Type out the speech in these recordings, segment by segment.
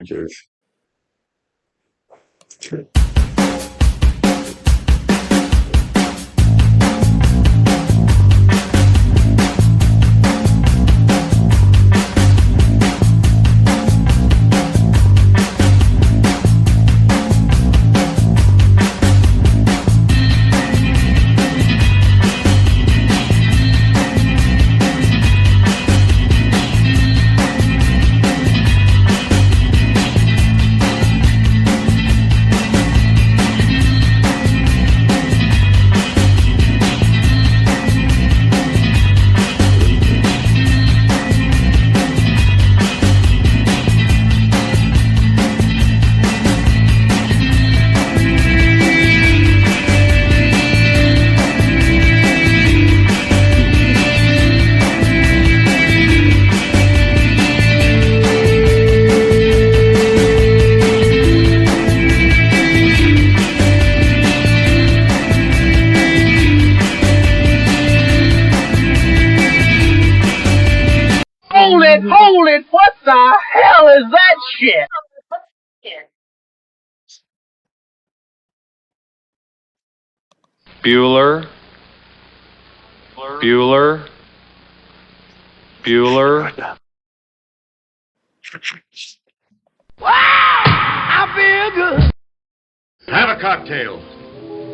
Rogers. Hold it, what the hell is that shit? Bueller, Bueller, Bueller. Wow, I feel good. Have a cocktail.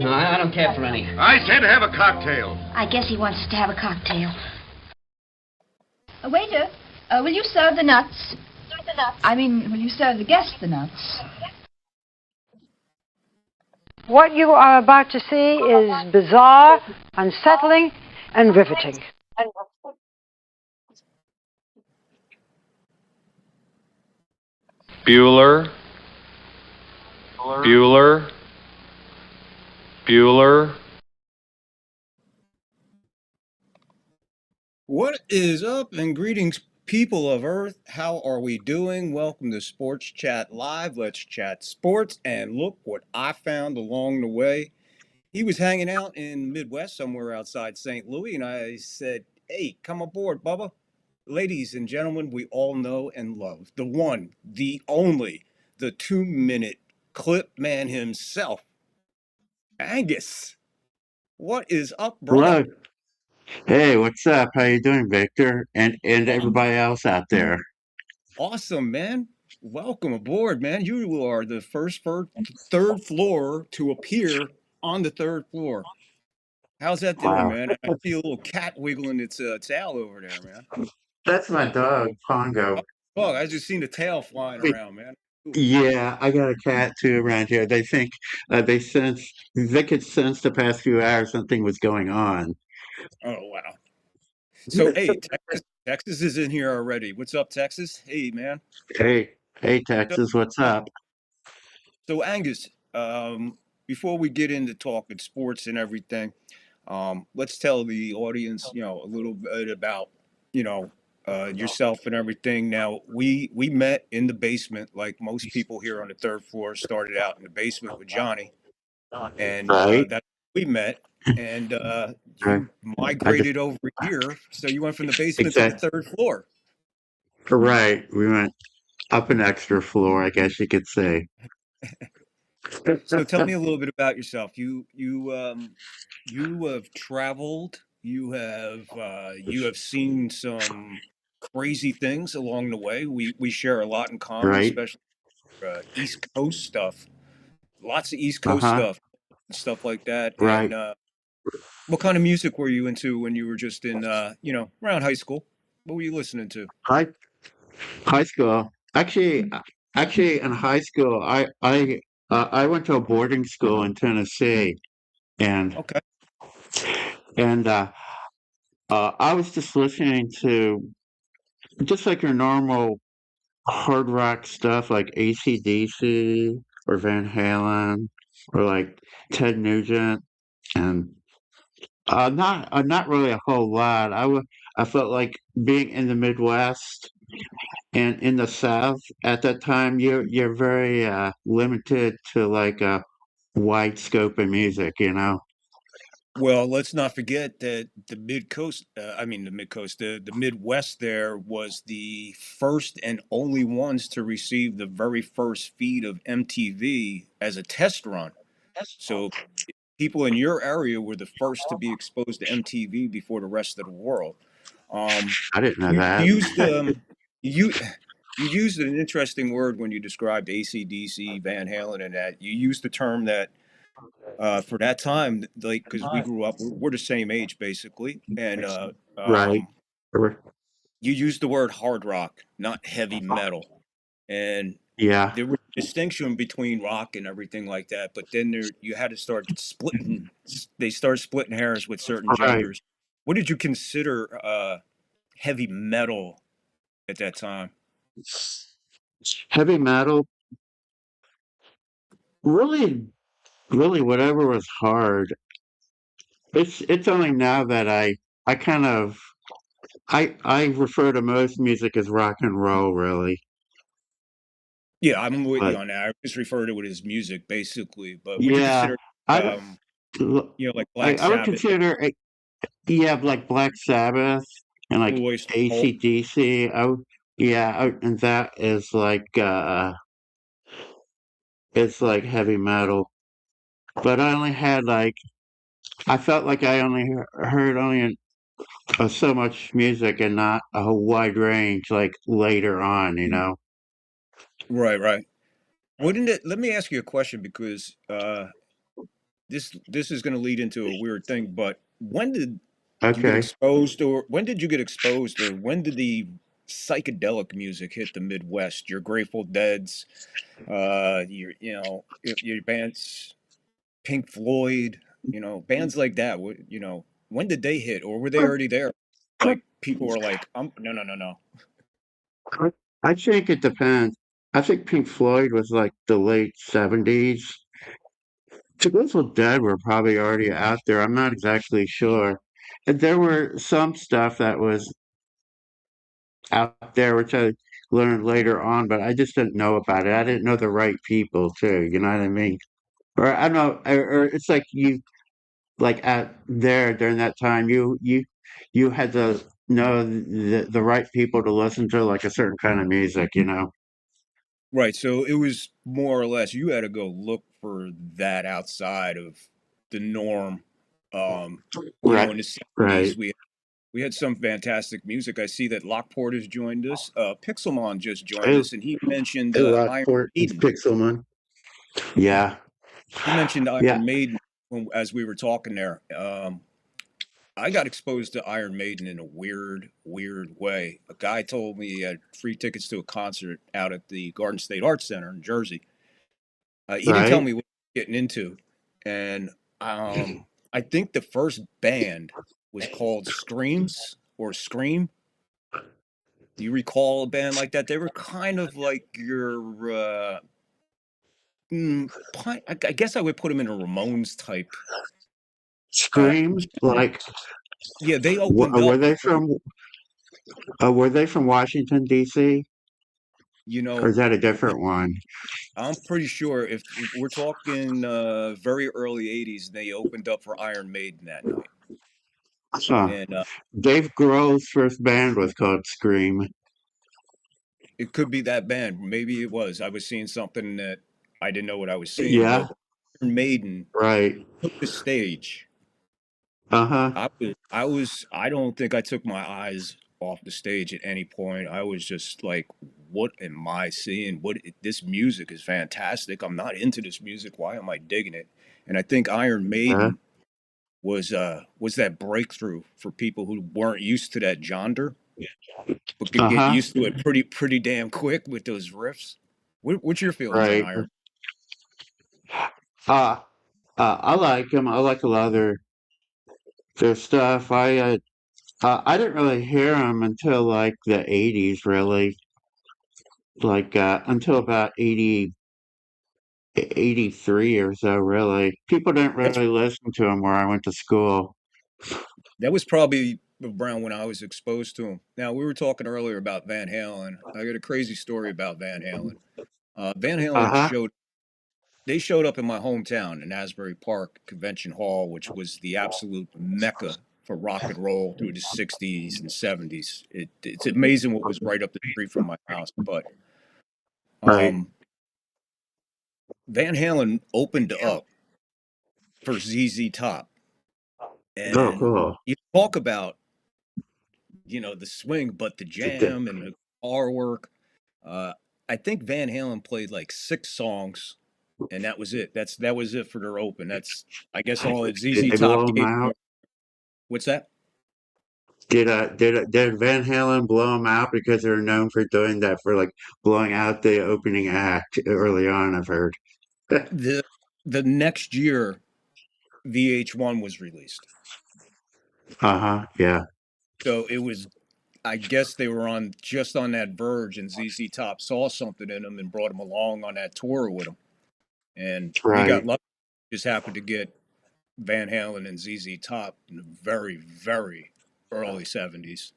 No, I don't care for any. I said have a cocktail. I guess he wants us to have a cocktail. Waiter, will you serve the nuts? I mean, will you serve the guests the nuts? What you are about to see is bizarre, unsettling, and riveting. Bueller, Bueller, Bueller. What is up, and greetings, people of Earth? How are we doing? Welcome to Sports Chat Live. Let's chat sports. And look what I found along the way. He was hanging out in the Midwest, somewhere outside St. Louis, and I said, "Hey, come aboard, Bubba." Ladies and gentlemen, we all know and love the one, the only, the 2-minute clip man himself, Angus. What is up, brother? Hello. Hey, what's up? How you doing, Victor? And everybody else out there. Awesome, man. Welcome aboard, man. You are the first third floor to appear on the third floor. How's that doing, Wow. man? I see a little cat wiggling its tail over there, man. That's my dog, Pongo. Oh, I just seen the tail flying around, man. Ooh. Yeah, I got a cat too around here. They think they could sense the past few hours something was going on. Oh, wow. So, hey, Texas is in here already. What's up, Texas? Hey, man. Hey, So, Texas, what's up? so Angus, before we get into talking sports and everything, let's tell the audience, a little bit about, you know, yourself and everything. Now, we met in the basement, like most people here on the third floor. Started out in the basement with Johnny, and Right? that's how we met. And Right. you I just migrated over here, so you went from the basement to the exact third floor. right. We went up an extra floor, I guess you could say. So tell me a little bit about yourself. You have traveled. You have seen some crazy things along the way. We share a lot in common, Right? especially East Coast stuff. Lots of East Coast Uh-huh. stuff like that. And Right. what kind of music were you into when you were just in around high school? What were you listening to? High high school. Actually, in high school, I went to a boarding school in Tennessee, and Okay. and I was just listening to just like your normal hard rock stuff, like AC/DC or Van Halen or like Ted Nugent, and not really a whole lot. I felt like being in the Midwest. And in the South at that time, you're very limited to like a wide scope of music, you know. Well, let's not forget that the Midwest there was the first and only ones to receive the very first feed of MTV as a test run. So people in your area were the first to be exposed to MTV before the rest of the world. Um, I didn't know you that. used you you used an interesting word when you described AC/DC, Van Halen, and that you used the term that for that time, like because we grew up, we're the same age basically, and Right. you used the word hard rock, not heavy metal, and Yeah. there was a distinction between rock and everything like that. But then you had to start splitting. They started splitting hairs with certain Right. genders. What did you consider heavy metal at that time? Heavy metal, really, really, whatever was hard. It's only now that I kind of I refer to most music as rock and roll, really. Yeah, I'm with you But on that. I just refer to it as music, basically. But would you yeah, consider, I don't. um, like Black I would Sabbath, consider it. You have like Black Sabbath and like Blue Oyster Cult? AC/DC. And that is like it's like heavy metal. But I only had like I felt like I only heard only so much music and not a whole wide range like later on, you know. Right, right. Wouldn't it? Let me ask you a question because this is going to lead into a weird thing. But Okay. when did you get exposed, or when did the psychedelic music hit the Midwest? Your Grateful Dead's, your bands, Pink Floyd, bands like that. When did they hit, or were they already there? Like people were like, no, no, no, no. I I think it depends. I think Pink Floyd was like the late 70s. The Grateful Dead were probably already out there. I'm not exactly sure. And there were some stuff that was out there, which I learned later on, but I just didn't know about it. I didn't know the right people too. You know what I mean? Or I don't know. Or it's like you like at there during that time, you had to know the right people to listen to like a certain kind of music. You know? Right. So it was more or less you had to go look for that outside of the norm. Um, Right. in the Right. '70s, we had some fantastic music. I see that Lockport has joined us. Pixelmon just joined Hey, us, and he mentioned hey, Iron Rockport, it's Maiden. Pixelman. Yeah. He mentioned Yeah. Iron Maiden as we were talking there. I got exposed to Iron Maiden in a weird, weird way. A guy told me he had free tickets to a concert out at the Garden State Arts Center in Jersey. He didn't tell Right. me what he was getting into, and I think the first band was called Screams or Scream. Do you recall a band like that? They were kind of like your, I guess I would put them in a Ramones type. Scream. Genre. Like, Yeah, they opened were up they for, from? Were they from Washington D.C. you or is know, that a different one? I'm pretty sure if we're talking very early '80s, they opened up for Iron Maiden that night, Huh. and Dave Grohl's first band was called Scream. it could be that band. Maybe it was. I was seeing something that I didn't know what I was seeing, Yeah. but Iron Maiden Right. took the stage. Uh-huh. I don't think I took my eyes off the stage at any point. I was just like, what am I seeing? This music is fantastic. I'm not into this music. Why am I digging it? And I think Iron Uh, Maiden was that breakthrough for people who weren't used to that genre, but could get uh-huh. used to it pretty damn quick with those riffs. What's your feelings on Right. Iron? Uh, I like him. I like a lot of their stuff. I didn't really hear him until like the 80s, really. Like until about 83 or so, really. People didn't That's really listen to him where I went to school. That was probably around when I was exposed to him. Now we were talking earlier about Van Halen. I got a crazy story about Van Halen. Van Halen Uh-huh. showed they showed up in my hometown in Asbury Park Convention Hall, which was the absolute mecca for rock and roll through the 60s and 70s. It's amazing what was right up the street from my house. But Right. Van Halen opened up for ZZ Top. Oh, And cool. you talk about, the swing, but the jam and the guitar work. Uh, I think Van Halen played like 6 songs, and that was it. That was it for their open. That's, I guess, all that Did ZZ they Top blow him gave them. out? What's that? Did Van Halen blow him out because they're known for doing that, for like blowing out the opening act early on, I've heard. The the next year, VH1 was released, Uh-huh. Yeah. so it was. I guess they were just on that verge, and ZZ Top saw something in them and brought him along on that tour with them. And we got Right. lucky; just happened to get Van Halen and ZZ Top in the very, very early 70s.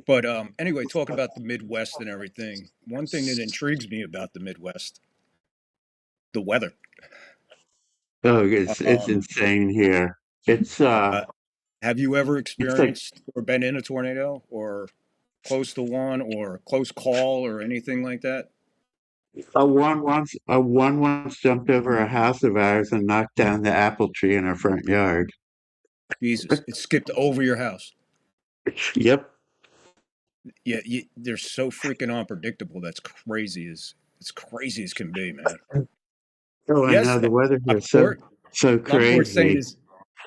But anyway, talking about the Midwest and everything, one thing that intrigues me about the Midwest, the weather. Oh, it's Um, insane here. It's uh, have you ever it's like experienced or been in a tornado or close to one or close call or anything like that? a one once jumped over a house of ours and knocked down the apple tree in our front yard. Jesus, it skipped over your house. Yep. Yeah, they're so freaking unpredictable. That's crazy as it's crazy as can be, man. Oh, I Yes, know the weather here is Lockport. so Lockport saying crazy. is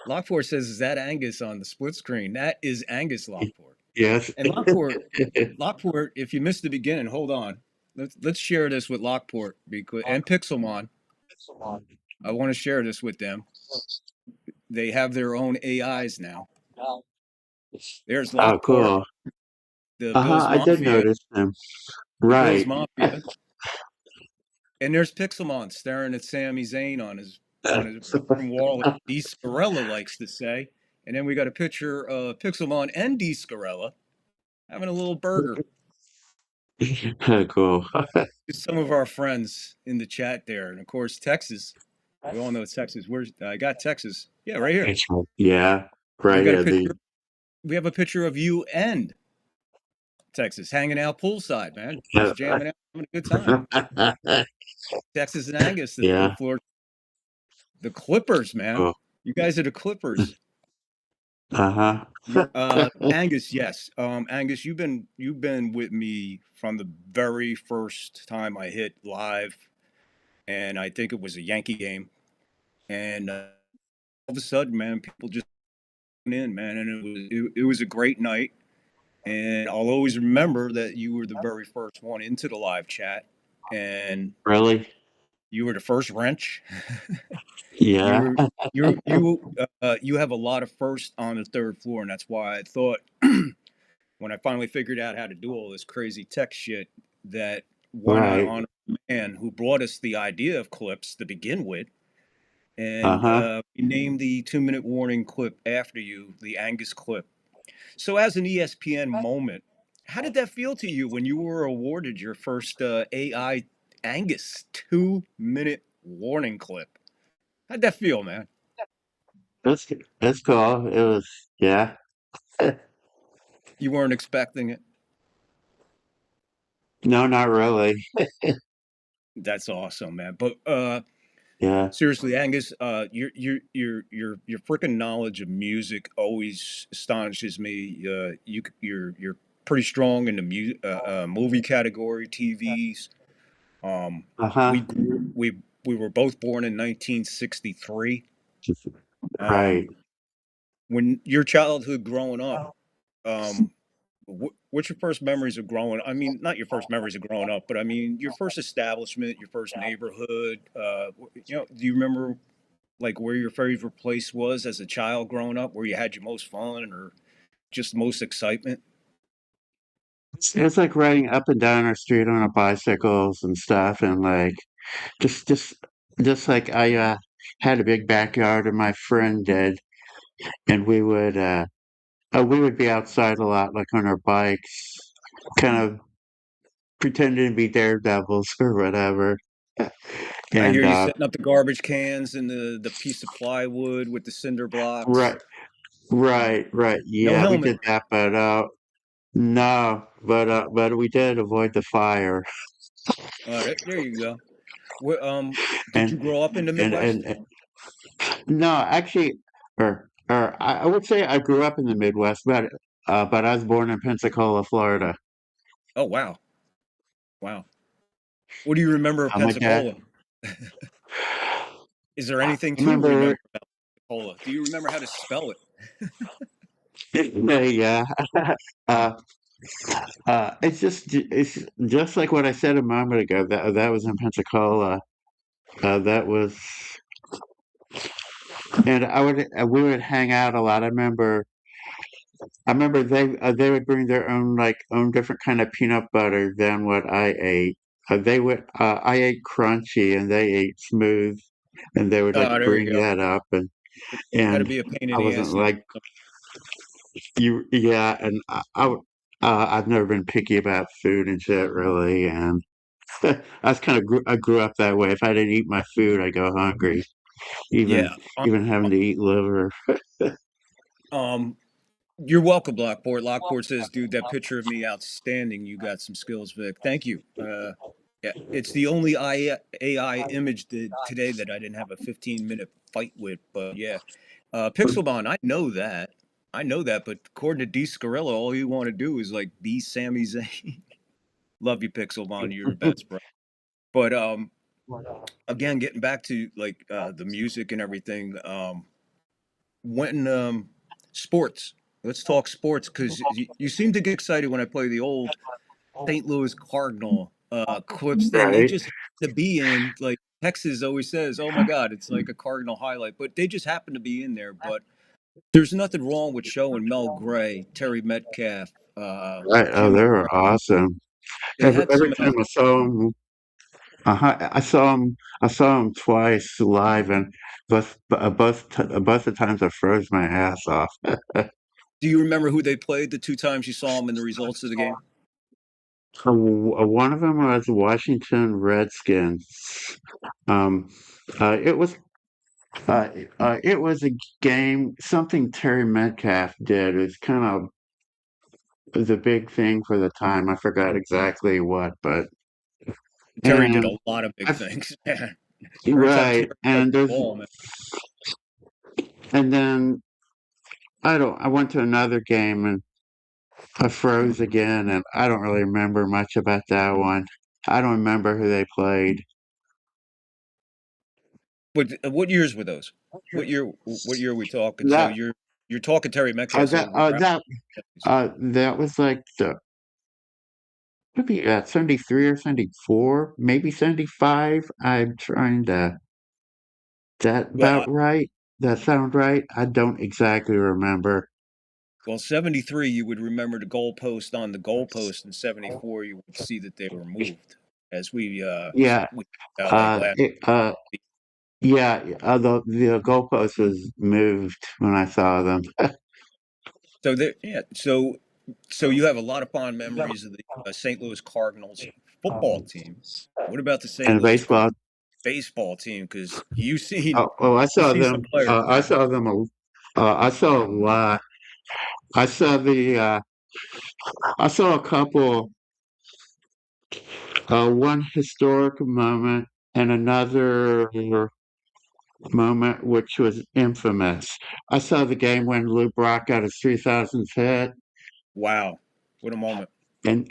Lockport says is that Angus on the split screen? That is Angus Lockport. Yes. And Lockport, if you missed the beginning, hold on. Let's share this with Lockport because and Pixelmon. I want to share this with them. They have their own AIs now. There's Oh, Lockport, cool. the Uh-huh. Bills I did Mafia, notice them. the Bills Right. Mafia, and there's Pixelmon staring at Sami Zayn on his bedroom wall, as D. Scarella likes to say. And then we got a picture of Pixelmon and D. Scarella having a little burger. Cool. Some of our friends in the chat there, and of course Texas. We all know it's Texas. Where's I got Texas? Yeah, right here. Yeah. We Right got a here. picture. We have a picture of you and Texas hanging out poolside, man, just jamming out, having a good time. Texas and Angus, the Yeah. third floor, the Clippers, man. Cool. You guys are the Clippers. Uh-huh. Angus, yes. Angus, you've been with me from the very first time I hit live, and I think it was a Yankee game, and all of a sudden, man, people just went in, man, and it was a great night, and I'll always remember that you were the very first one into the live chat, and Really? you were the first wrench. You Yeah. were you have a lot of firsts on the third floor, and that's why I thought when I finally figured out how to do all this crazy tech shit that why not Right. honor the man who brought us the idea of clips to begin with, and Uh-huh. we named the 2 minute warning clip after you, the Angus clip. So, as an ESPN moment, how did that feel to you when you were awarded your first AI Angus 2 minute warning clip? How'd that feel, man? That's cool. It was, yeah. You weren't expecting it. No, not really. That's awesome, man. But Yeah. seriously, Angus, your freaking knowledge of music always astonishes me. You're pretty strong in the movie category, TVs. Uh-huh. We were both born in 1963. Right. When your childhood growing up, um, what's your first memories of growing? I mean, not your first memories of growing up, but I mean your first establishment, your first neighborhood. Do you remember like where your favorite place was as a child growing up, where you had your most fun or just most excitement? It's like riding up and down our street on our bicycles and stuff, and like just just just like I had a big backyard and my friend did, and we would be outside a lot, like on our bikes, kind of pretending to be daredevils or whatever. I hear and you setting up the garbage cans and the piece of plywood with the cinder blocks. right, Uh, right. no Yeah, we helmet. did that, but no, but we did avoid the fire, There you go. Did you and grow up in the and Midwest? and, and no, actually, or I would say I grew up in the Midwest, but I was born in Pensacola, Florida. Oh, wow. Wow. What do you remember of My dad, Pensacola? Is there I anything to remember, remember about Pensacola? Do you remember how to spell it? yeah, uh, it's just like what I said a moment ago. That was in Pensacola. That was, and we would hang out a lot. I remember they would bring their own like own different kind of peanut butter than what I ate. I ate crunchy and they ate smooth, and they would like Oh, there you bring go. that up, Had to and be a pain in I the wasn't ass eating like you, yeah, and I've never been picky about food and shit really, and I grew up that way. If I didn't eat my food, I go hungry, Yeah. even having to eat liver. Um, you're welcome, Lockport. Lockport says, dude, that picture of me outstanding. You got some skills, Vic. Thank you. Yeah, it's the only AI image today that I didn't have a 15-minute fight with. But yeah, Pixelbon, I know that. I know that. But according to D. Scarilla, all you want to do is like be Sami Zayn. Love you, Pixelbon. You're the best, bro. But again, getting back to like the music and everything. When sports, let's talk sports because you seem to get excited when I play the old St. Louis Cardinal clips, and they Right. just happen to be in like Texas always says, "Oh my God, it's like a Cardinal highlight," but they just happen to be in there. But there's nothing wrong with showing Mel Gray, Terry Metcalf, Right. Oh, Jimmy. they were awesome. They had Every some. time I saw him, I saw him twice live, and both the times I froze my ass off. Do you remember who they played the two times you saw them and the results of the game? One of them was Washington Redskins. Um, it was it was a game. Something Terry Metcalf did. It's kind of the big thing for the time. I forgot exactly what, but Terry did a and lot of big I, things. Man. Every time right, Terry touched the ball, man. and then I went to another game and I froze again, and I don't really remember much about that one. I don't remember who they played. But what years were those? What year? What year are we talking? So That you're talking Terry Metcalf. So around that was like the maybe 73 or 74, maybe 75. I'm trying to that well, about right? That sound right? I don't exactly remember. 73, you would remember the goalpost on the goalpost. In 74, you would see that they were moved, as Yeah, we like last. it, yeah, the goalpost was moved when I saw them. So there, yeah. So you have a lot of fond memories of the St. Louis Cardinals football team. What about the St. And Louis baseball. Cardinals baseball team? Because I you saw seen them. some players. I saw them. I saw a lot. I saw the. I saw a couple. One historic moment and another moment which was infamous. I saw the game when Lou Brock got his 3,000th hit, Wow, what a moment! and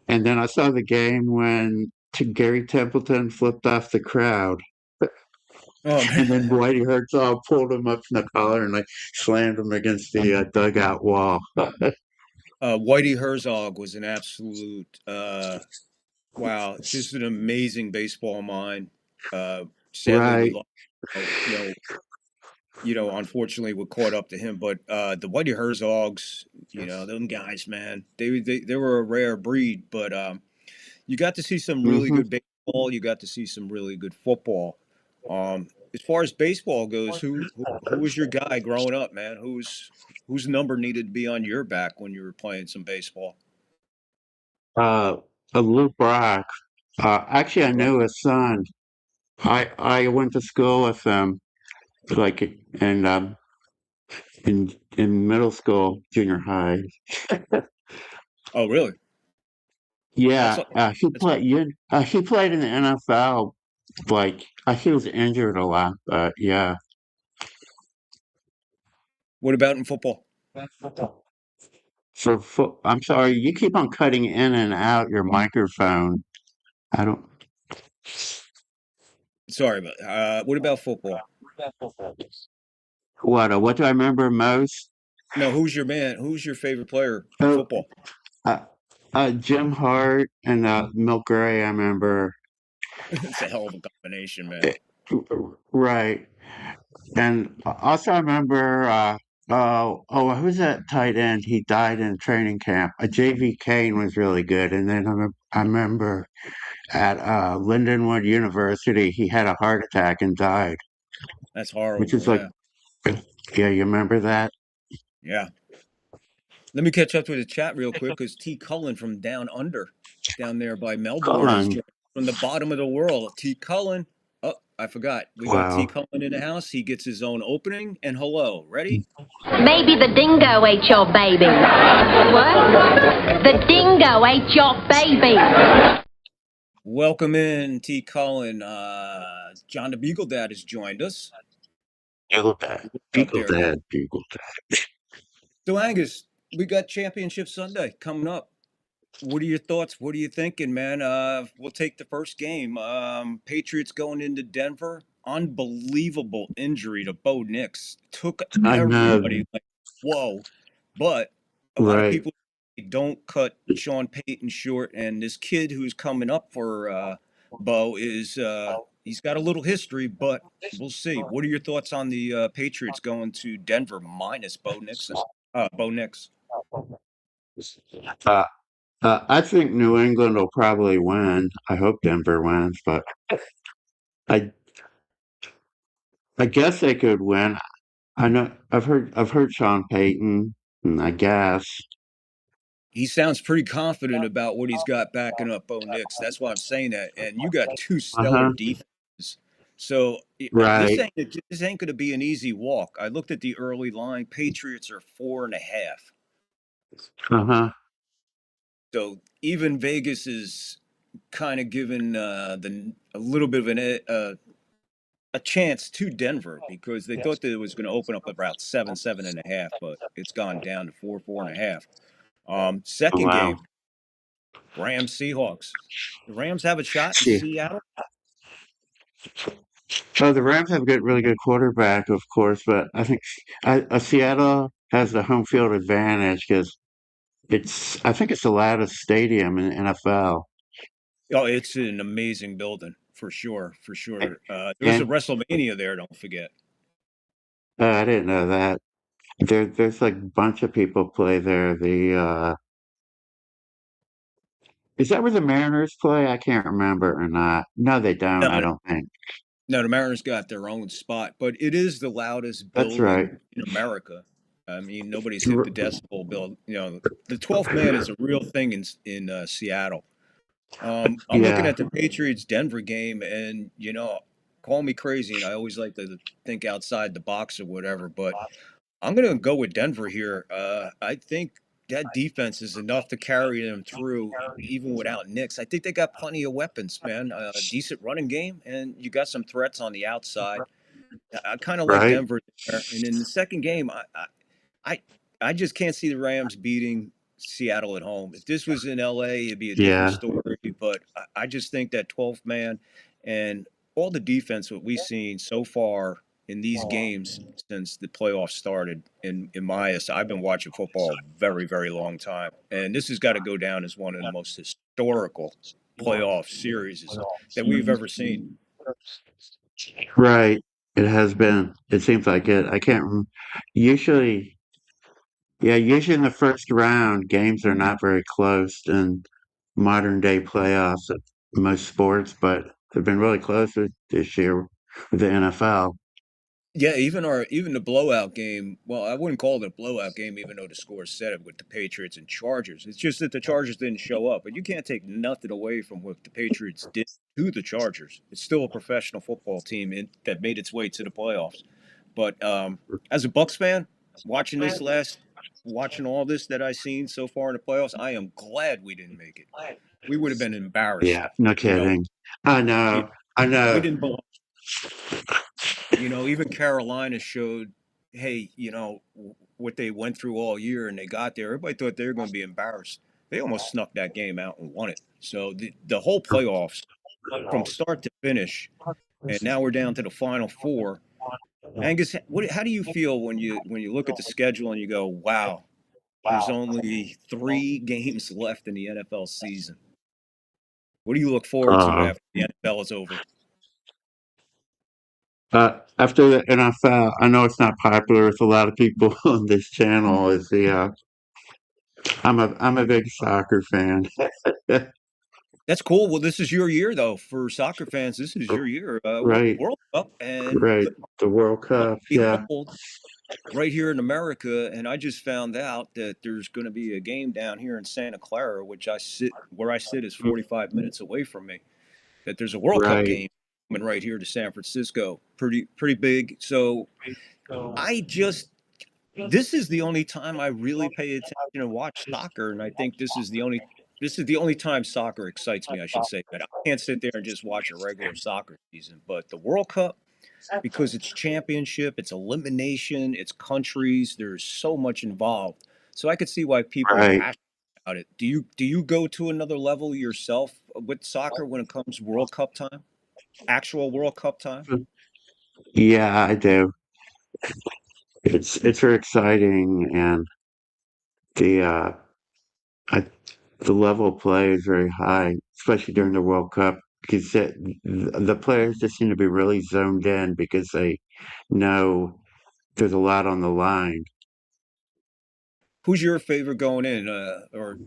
then I saw the game when Gary Templeton flipped off the crowd, Oh and then man. Whitey Herzog pulled him up from the collar and like slammed him against the dugout wall. Whitey Herzog was an absolute wow, just an amazing baseball mind. Sadly, we Right. lost. Unfortunately, we caught up to him. But the Whitey Herzogs, them guys, man, they were a rare breed. But you got to see some really Hmm. good baseball. You got to see some really good football. As far as baseball goes, who was your guy growing up, man? Whose number needed to be on your back when you were playing some baseball? Uh, Lou Brock. Actually, I Right. knew his son. I went to school with them, like in middle school, junior high. Oh, really? That's Yeah, that's cool. he played in the NFL. Like he was injured a lot, but yeah. What about in football? I'm sorry, you keep on cutting in and out your microphone. I don't. Sorry about. What about football? What do I remember most? No, who's your man? Who's your favorite player in Oh, football? uh, Jim Hart and Milk Gray. I remember. It's a hell of a combination, man. Eh, Right. And also, I remember, who's that tight end? He died in training camp. JV Kane was really good. And then I remember at Lindenwood University, he had a heart attack and died, That's which horrible. is like, Yeah, yeah, you remember that? yeah. Let me catch up with the chat real quick because T. Cullen from down under, down there by Melbourne, is Cullen. joining from the bottom of the world. T. Cullen. Oh, I forgot. We got T. Wow. Cullen in the house. He gets his own opening. And hello, ready? Maybe the dingo ate your baby. What? The dingo ate your baby. Welcome in, T. Cullen. John the Beagle Dad has joined us. Bugle Dad. What's up Bugle there? Dad. Bugle Dad. So, Angus, we got Championship Sunday coming up. What are your thoughts? What are you thinking, man? We'll take the first game. Patriots going into Denver. Unbelievable injury to Bo Nix. Took I know. everybody like, whoa. But a lot of Right. people don't cut Sean Payton short. And this kid who's coming up for Bo is he's got a little history, but we'll see. What are your thoughts on the Patriots going to Denver minus Bo Nixon? Bo Nix. Uh, I think New England will probably win. I hope Denver wins, but I I guess they could win. I know I've heard Sean Payton, and I guess. He sounds pretty confident about what he's got backing up Bo Nix. That's why I'm saying that. And you got two stellar Uh-huh. defenses. So Right. this ain't going to be an easy walk. I looked at the early line. Patriots are 4.5. Uh-huh. So even Vegas is kind of giving a little bit of a chance to Denver because they thought that it was going to open up about 7.5, but it's gone down to 4.5. Second Wow. game, Rams Seahawks. The Rams have a shot in See. Seattle. So the Rams have a really good quarterback, of course, but I think Seattle has the home field advantage because I think it's the loudest stadium in the NFL. Oh, it's an amazing building for sure, for And, sure. There's a and WrestleMania there. Don't forget. I didn't know that. There's like a bunch of people play there. Is that where the Mariners play? I can't remember or not. No, they don't. I No, don't think. no, the Mariners got their own spot, but it is the loudest That's right. building in America. I mean, nobody's hit the R- decibel build. You know, the 12th man is a real thing in Seattle. I'm looking Yeah. at the Patriots Denver game, and call me crazy, and I always like to think outside the box or whatever, but I'm going to go with Denver here. I think that defense is enough to carry them through, even without Knicks. I think they got plenty of weapons, man. A decent running game, and you got some threats on the outside. I kind of like Right. Denver there. And in the second game, I, I just can't see the Rams beating Seattle at home. If this was in LA, it'd be a different Yeah. story. But I just think that 12th man and all the defense what we've seen so far in these games since the playoffs started in my I've been watching football a very, very long time. And this has got to go down as one of the most historical playoff series that we've ever seen. Right. It has been. It seems like it. I can't. Usually, yeah. Usually in the first round, games are not very close in modern day playoffs of most sports, but they've been really close this year with the NFL. Yeah, even the blowout game. Well, I wouldn't call it a blowout game, even though the score said it with the Patriots and Chargers. It's just that the Chargers didn't show up, but you can't take nothing away from what the Patriots did to the Chargers. It's still a professional football team that made its way to the playoffs. But as a Bucks fan, watching watching all this that I've seen so far in the playoffs, I am glad we didn't make it. We would have been embarrassed. Yeah, no You know, kidding. I we know. I we know. didn't belong. Even Carolina showed, hey, what they went through all year and they got there. Everybody thought they were going to be embarrassed. They almost snuck that game out and won it. So the whole playoffs from start to finish, and now we're down to the final four. Angus, how do you feel when you look at the schedule and you go, wow, there's only 3 games left in the NFL season? What do you look forward to Uh, after the NFL is over? After the NFL, I know it's not popular with a lot of people on this channel. Is the I'm a big soccer fan. That's cool. Well, this is your year, though. For soccer fans, this is your year. Right, World Cup, and right. The World lo and Cup. Yeah, behold, right here in America, and I just found out that there's going to be a game down here in Santa Clara, where I sit is 45 minutes away from me. That there's a World Cup right. game coming right here to San Francisco. Pretty big. So I just this is the only time I really pay attention and watch soccer, and I think this is the only time soccer excites me, I should say. But I can't sit there and just watch a regular soccer season. But the World Cup, because it's championship, it's elimination, it's countries, there's so much involved. So I could see why people are Right. passionate about it. Do you go to another level yourself with soccer when it comes World Cup time? Actual World Cup time? Yeah, I do. It's very exciting, and the I, the level of play is very high, especially during the World Cup, because the players just seem to be really zoned in because they know there's a lot on the line. Who's your favorite going in? Or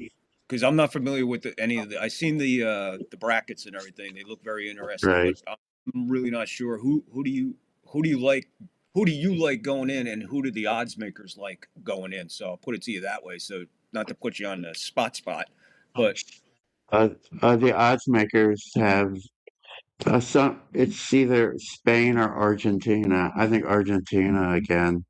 because I'm not familiar with any of the. I seen the brackets and everything. They look very interesting, but Right. I'm really not sure who do you like who do you like going in, and who do the odds makers like going in? So I'll put it to you that way. So not to put you on the spot, but Uh, the odds makers have some. It's either Spain or Argentina. I think Argentina again.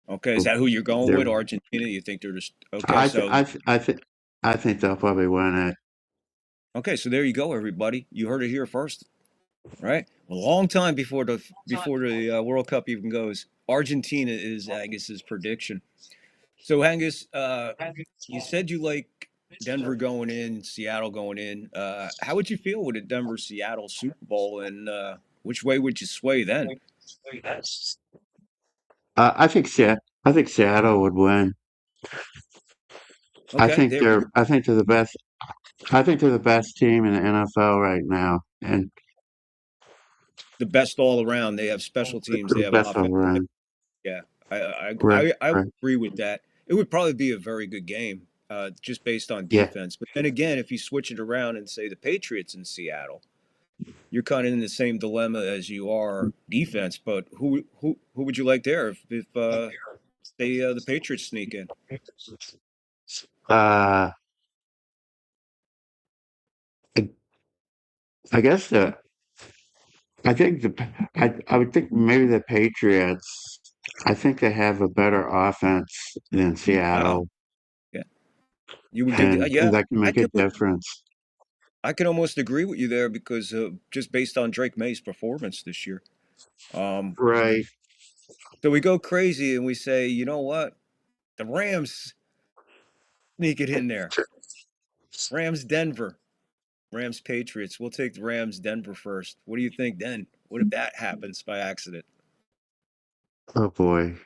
okay, is that who you're going with? They're. Argentina? You think they're just okay? I th- So I th- I think I think they'll probably win it. okay, so there you go, everybody. You heard it here first, right? A long time before the World Cup even goes. Argentina is Angus's prediction. So Angus, you said you like Denver going in, Seattle going in. How would you feel with a Denver Seattle Super Bowl, and which way would you sway then? I think Seattle would win. Okay, there we go. I think they're the best. I think they're the best team in the NFL right now, and The best all around. They have special teams. They the have best all offense. around. Yeah, Right, I would right. agree with that. It would probably be a very good game, just based on Yeah. defense. But then again, if you switch it around and say the Patriots in Seattle, you're kind of in the same dilemma as you are defense. But who would you like there if say the Patriots sneak in? Uh, I, I guess I think I would think maybe the Patriots. I think they have a better offense than Wow, Seattle, yeah, you would give and yeah. that can I make a could difference. I could almost agree with you there because just based on Drake May's performance this year. Um, Right. so we go crazy and we say, you know what, the Rams sneak it in there. Rams Denver. Rams Patriots. We'll take the Rams Denver first. What do you think then? What if that happens by accident? Oh boy.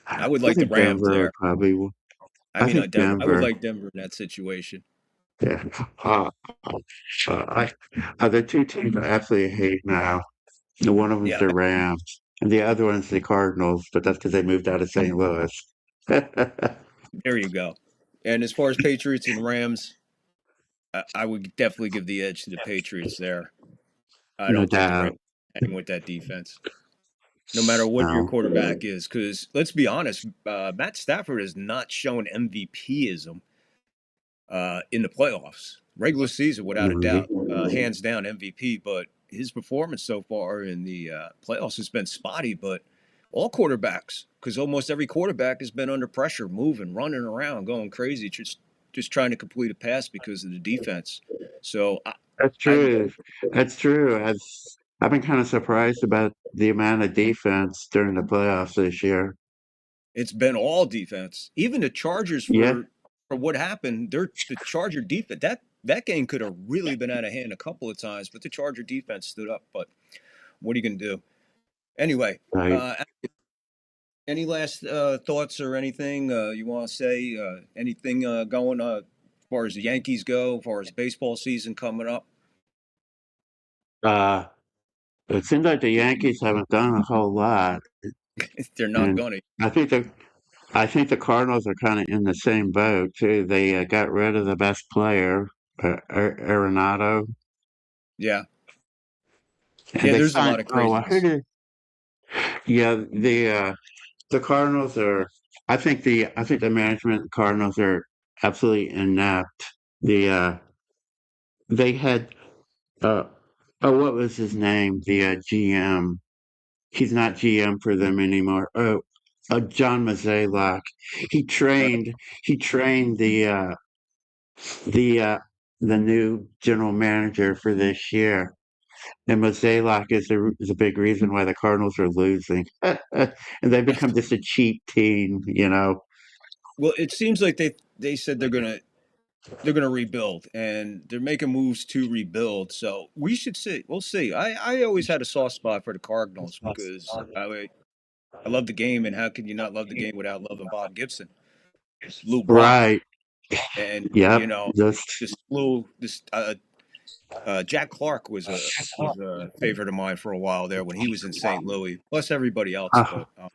I would I like the think Rams Denver would there. probably. I I mean, think Denver. I would Denver. like Denver in that situation. Yeah. Uh, I the two teams I absolutely hate now. The one of them's Yeah, the Rams, and the other one's the Cardinals, but that's because they moved out of St. Louis. there you go. And as far as Patriots and Rams, I would definitely give the edge to the Patriots there. I no don't think the Rams doubt. hang with that defense, no matter what your No. quarterback is. Because let's be honest, Matt Stafford has not shown MVPism in the playoffs. Regular season, without a doubt, hands down MVP. But his performance so far in the playoffs has been spotty. But all quarterbacks, because almost every quarterback has been under pressure, moving, running around, going crazy, just trying to complete a pass because of the defense. So That's I true. That's true. I've been kind of surprised about the amount of defense during the playoffs this year. it's been all defense. Even the Chargers Yeah, for what happened, the Charger defense that game could have really been out of hand a couple of times, but the Charger defense stood up. But what are you gonna do? Anyway, right. any last thoughts or anything you want to say? Anything going as far as the Yankees go, as far as baseball season coming up? Uh, it seems like the Yankees haven't done a whole lot, They're not and gonna. I think the I think the Cardinals are kind of in the same boat too. They got rid of the best player, Arenado, Yeah, and yeah. they There's a signed. lot of Oh, I heard craziness. it. Yeah, the Cardinals are. I think the management of the Cardinals are absolutely inept. The they had uh oh, what was his name? The GM. He's not GM for them anymore. Oh, John Mazalak. He Uh, trained he trained the the new general manager for this year. And Mazalak is a big reason why the Cardinals are losing. And they've become just a cheap team, you know. well, it seems like they said they're gonna rebuild and they're making moves to rebuild. So we should see. We'll see. I always had a soft spot for the Cardinals because I love the game, and how can you not love the game without loving Bob Gibson, Lou Brock, Right. and Yep. Just this Lou this Jack Clark was a favorite of mine for a while there when he was in St. Louis, plus everybody else. uh, But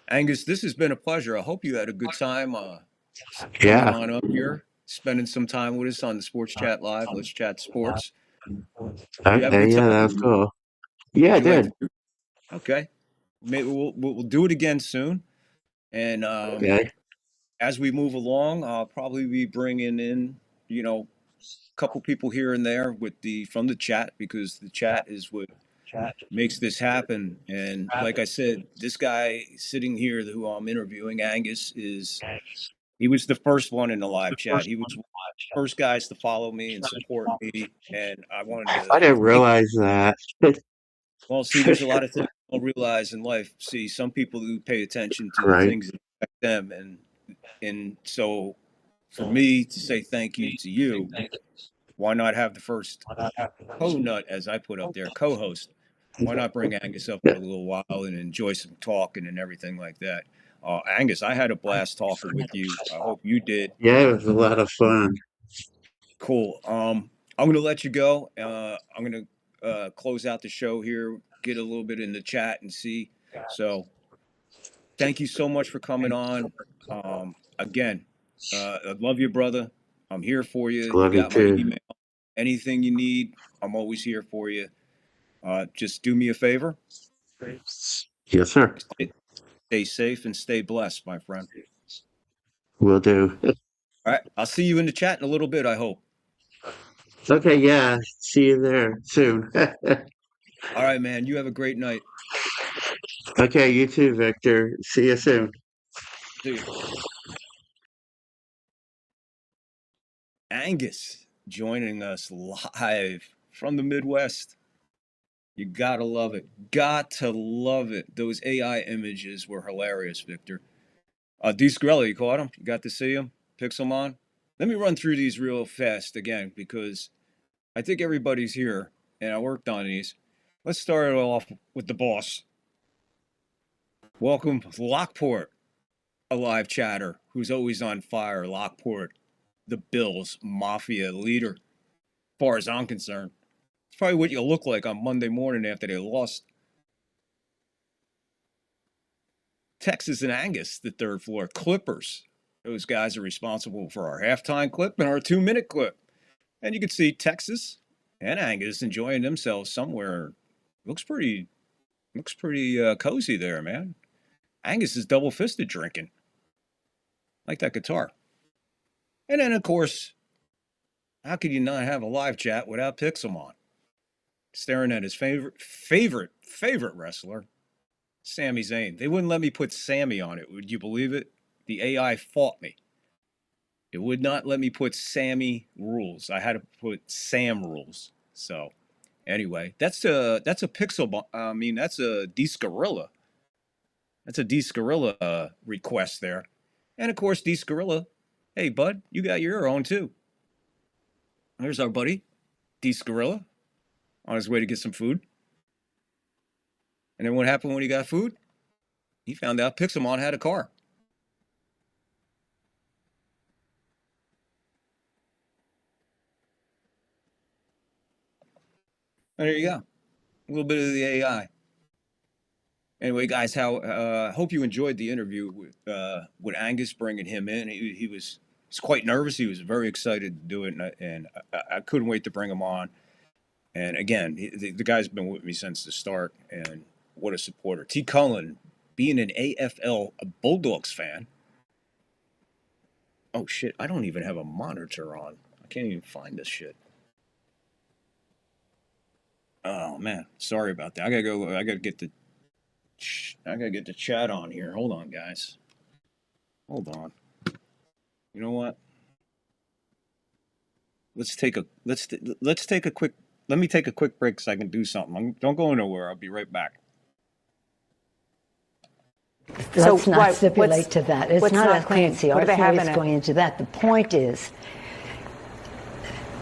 Angus, this has been a pleasure. I hope you had a good time coming yeah. on up here, spending some time with us on the Sports Chat Live. Let's chat sports. You have a Okay, good yeah, time? that was cool. Yeah, Did I you like did. the Okay. Maybe we'll do it again soon. And Okay. as we move along, I'll probably be bringing in, a couple people here and there from the chat because the chat is what makes this happen. And like I said, this guy sitting here who I'm interviewing, Angus, he was the first one in the live chat. He was one of the first guys to follow me and support me. And I wanted to I didn't thank. realize that. Well, see, there's a lot of things you don't realize in life. See, some people who pay attention to the Right. things that affect them, and so for me to say thank you to you, why not have the first co-nut, as I put up there, co-host? Why not bring Angus up Yeah, for a little while and enjoy some talking and everything like that? Angus, I had a blast talking with you. I hope you did. yeah, it was a lot of fun. Cool. I'm gonna let you go. I'm gonna close out the show here, get a little bit in the chat and see. So thank you so much for coming on. Again, I love you, brother. I'm here for you. You Love you got my too. email. Anything you need, I'm always here for you. Just do me a favor. Yes, sir. Stay safe and stay blessed, my friend. Will do. All right. I'll see you in the chat in a little bit, I hope. Okay, yeah. See you there soon. All right, man. You have a great night. Okay, you too, Victor. See you soon. See you. Angus joining us live from the Midwest. You gotta love it. Got to love it. Those AI images were hilarious, Victor. Desgrella, you caught him? You got to see him? Pixelmon? Let me run through these real fast again because I think everybody's here and I worked on these. Let's start it off with the boss. Welcome, Lockport, a live chatter who's always on fire. Lockport, the Bills Mafia leader, as far as I'm concerned. It's probably what you look like on Monday morning after they lost. Texas and Angus, the third floor. Clippers. Those guys are responsible for our halftime clip and our 2-minute clip. And you can see Texas and Angus enjoying themselves somewhere. Looks pretty cozy there, man. Angus is double fisted drinking. Like that guitar. And then, of course, how could you not have a live chat without Pixelmon? Staring at his favorite wrestler, Sami Zayn. They wouldn't let me put Sammy on it. Would you believe it? The AI fought me. It would not let me put Sammy rules. I had to put Sam rules. So, anyway, that's a Pixel. I mean, that's a Descarilla. That's a Descarilla request there. And of course, Descarilla. Hey, bud, you got your own too. There's our buddy, Descarilla, on his way to get some food. And then what happened when he got food? He found out Pixelmon had a car. And there you go. A little bit of the AI. Anyway, guys, hope you enjoyed the interview with Angus, bringing him in. He was quite nervous. He was very excited to do it, and I couldn't wait to bring him on. And again, the guy's been with me since the start, and what a supporter. T. Cullen, being an AFL Bulldogs fan. Oh, shit, I don't even have a monitor on. I can't even find this shit. Oh, man, sorry about that. I gotta get the chat on here. Hold on, guys. Hold on. You know what? Let me take a quick break so I can do something. Don't go nowhere. I'll be right back. Let's not stipulate to that. It's not a clean CR theory going into that. The point is,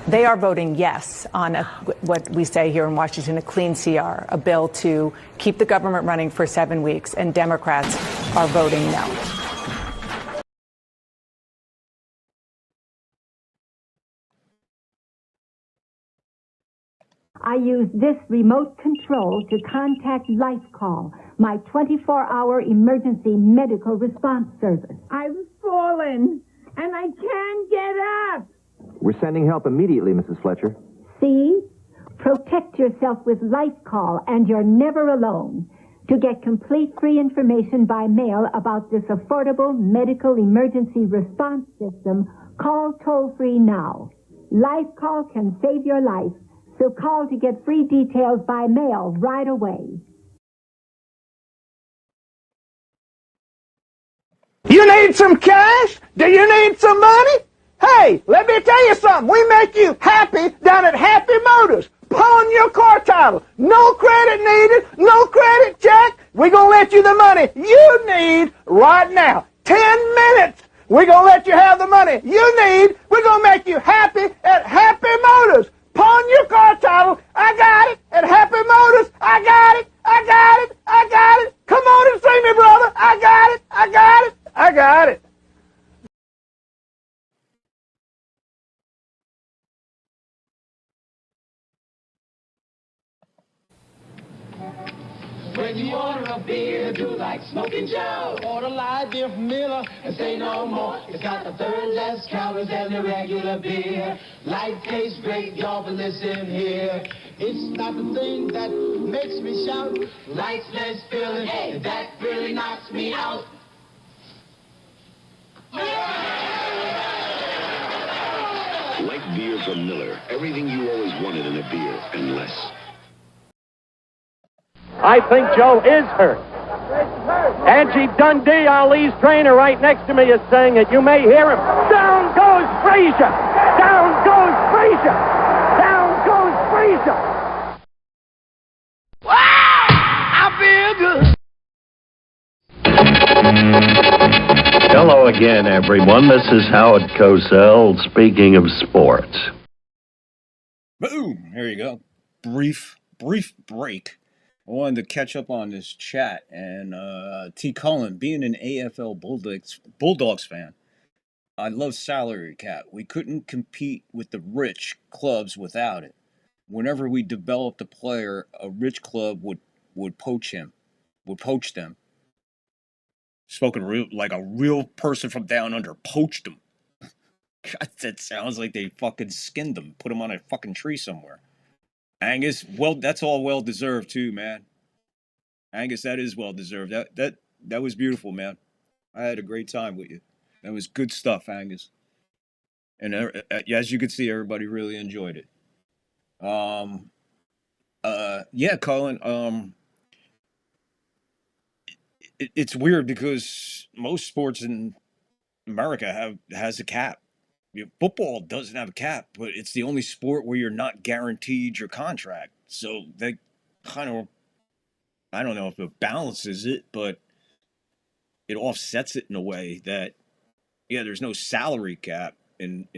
they are voting yes on what we say here in Washington, a clean CR, a bill to keep the government running for 7 weeks, and Democrats are voting no. I use this remote control to contact LifeCall, my 24-hour emergency medical response service. I've fallen, and I can't get up. We're sending help immediately, Mrs. Fletcher. See? Protect yourself with LifeCall, and you're never alone. To get complete free information by mail about this affordable medical emergency response system, call toll-free now. LifeCall can save your life, so call to get free details by mail right away. You need some cash? Do you need some money? Hey, let me tell you something. We make you happy down at Happy Motors. Pawn your car title. No credit needed. No credit check. We're going to let you the money you need right now. 10 minutes. We're going to let you have the money you need. We're going to make you happy at Happy Motors. Pawn your car title. I got it at Happy Motors. I got it. I got it. I got it. Come on and see me, brother. I got it. I got it. I got it. When you order a beer, do like Smoking Joe. Order light beer from Miller and say no more. It's got the third less calories than the regular beer. Light tastes great, y'all, but listen here. It's not the thing that makes me shout. Light's less filling, hey, that really knocks me out. Light beer from Miller. Everything you always wanted in a beer and less. I think Joe is hurt. Angie Dundee, Ali's trainer, right next to me, is saying it. You may hear him. Down goes Frazier! Down goes Frazier! Down goes Frazier! Wow! I feel good. Hello again, everyone. This is Howard Cosell, speaking of sports. Boom! There you go. Brief break. I wanted to catch up on this chat, and T. Cullen, being an AFL Bulldogs fan, I love salary cap. We couldn't compete with the rich clubs without it. Whenever we developed a player, a rich club would poach them. Spoken like a real person from down under, poached them. God, that sounds like they fucking skinned them, put them on a fucking tree somewhere. Angus, well, that's all well deserved too, man. Angus, that is well deserved. That was beautiful, man. I had a great time with you. That was good stuff, Angus. And as you could see, everybody really enjoyed it. Yeah, Colin. It's weird because most sports in America has a cap. Football doesn't have a cap, but it's the only sport where you're not guaranteed your contract. So they kind of, I don't know if it balances it, but it offsets it in a way that, yeah, there's no salary cap in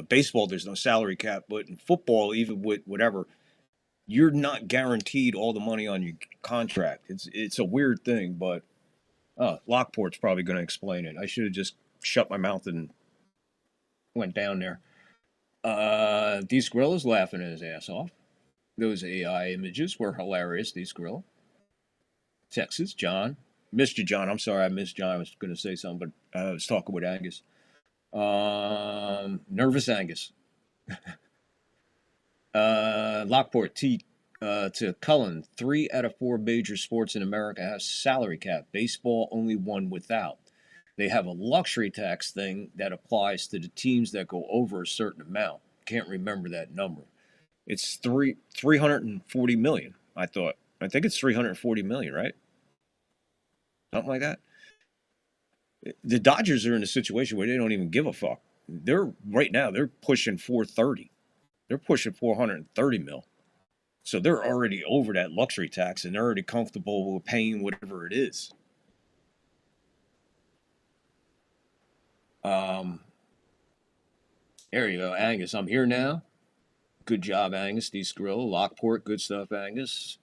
baseball. There's no salary cap, but in football, even with whatever, you're not guaranteed all the money on your contract. It's a weird thing, but Lockport's probably going to explain it. I should have just shut my mouth and went down there. These Gorilla's laughing his ass off. Those AI images were hilarious. These Gorilla. Texas, John. Missed you, John. I'm sorry I missed John. I was going to say something, but I was talking with Angus. Nervous Angus. Lockport to Cullen. 3 out of 4 major sports in America have salary cap. Baseball, only 1 without. They have a luxury tax thing that applies to the teams that go over a certain amount. Can't remember that number. It's 340 million, I thought. I think it's 340 million, right? Something like that. The Dodgers are in a situation where they don't even give a fuck. They're pushing 430. They're pushing 430 mil. So they're already over that luxury tax and they're already comfortable with paying whatever it is. There you go, Angus. I'm here now. Good job, Angus. D. Skrilla. Lockport. Good stuff, Angus.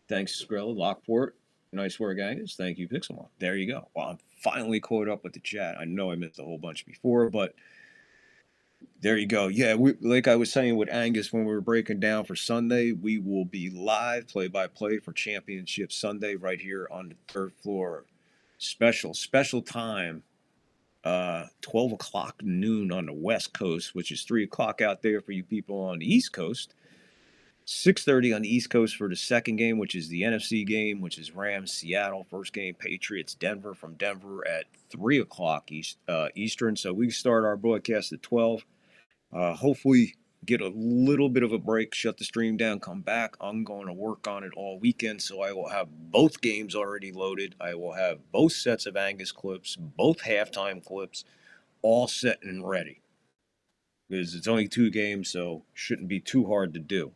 Thanks, Skrilla. Lockport. Nice work, Angus. Thank you, Pixelmon. There you go. Well, I'm finally caught up with the chat. I know I missed a whole bunch before, but there you go. Yeah, like I was saying with Angus when we were breaking down for Sunday, we will be live play-by-play for Championship Sunday right here on the 3rd floor. Special time. 12 o'clock noon on the West Coast, which is 3 o'clock out there for you people on the East Coast. 6:30 on the East Coast for the second game, which is the NFC game, which is Rams, Seattle. First game, Patriots, Denver from Denver at 3 o'clock Eastern. So we start our broadcast at 12. Hopefully get a little bit of a break, shut the stream down, come back. I'm going to work on it all weekend, so I will have both games already loaded. I will have both sets of Angus clips, both halftime clips, all set and ready. Because it's only 2 games, so shouldn't be too hard to do.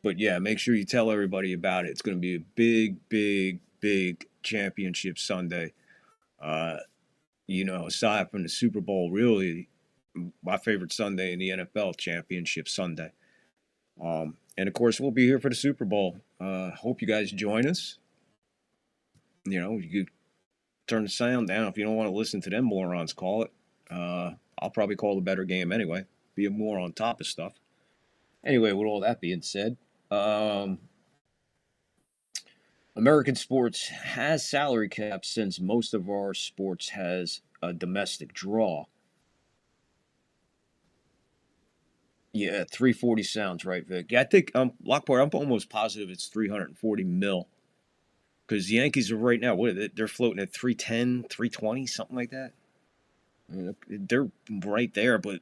But yeah, make sure you tell everybody about it. It's going to be a big Championship Sunday. Aside from the Super Bowl, really, my favorite Sunday in the NFL, Championship Sunday. And, of course, we'll be here for the Super Bowl. Hope you guys join us. You could turn the sound down if you don't want to listen to them morons call it. I'll probably call the better game anyway. Be more on top of stuff. Anyway, with all that being said, American sports has salary caps since most of our sports has a domestic draw. Yeah, 340 sounds right, Vic. Yeah, I think Lockport, I'm almost positive it's 340 mil. Because the Yankees are right now, they're floating at 310, 320, something like that. They're right there, but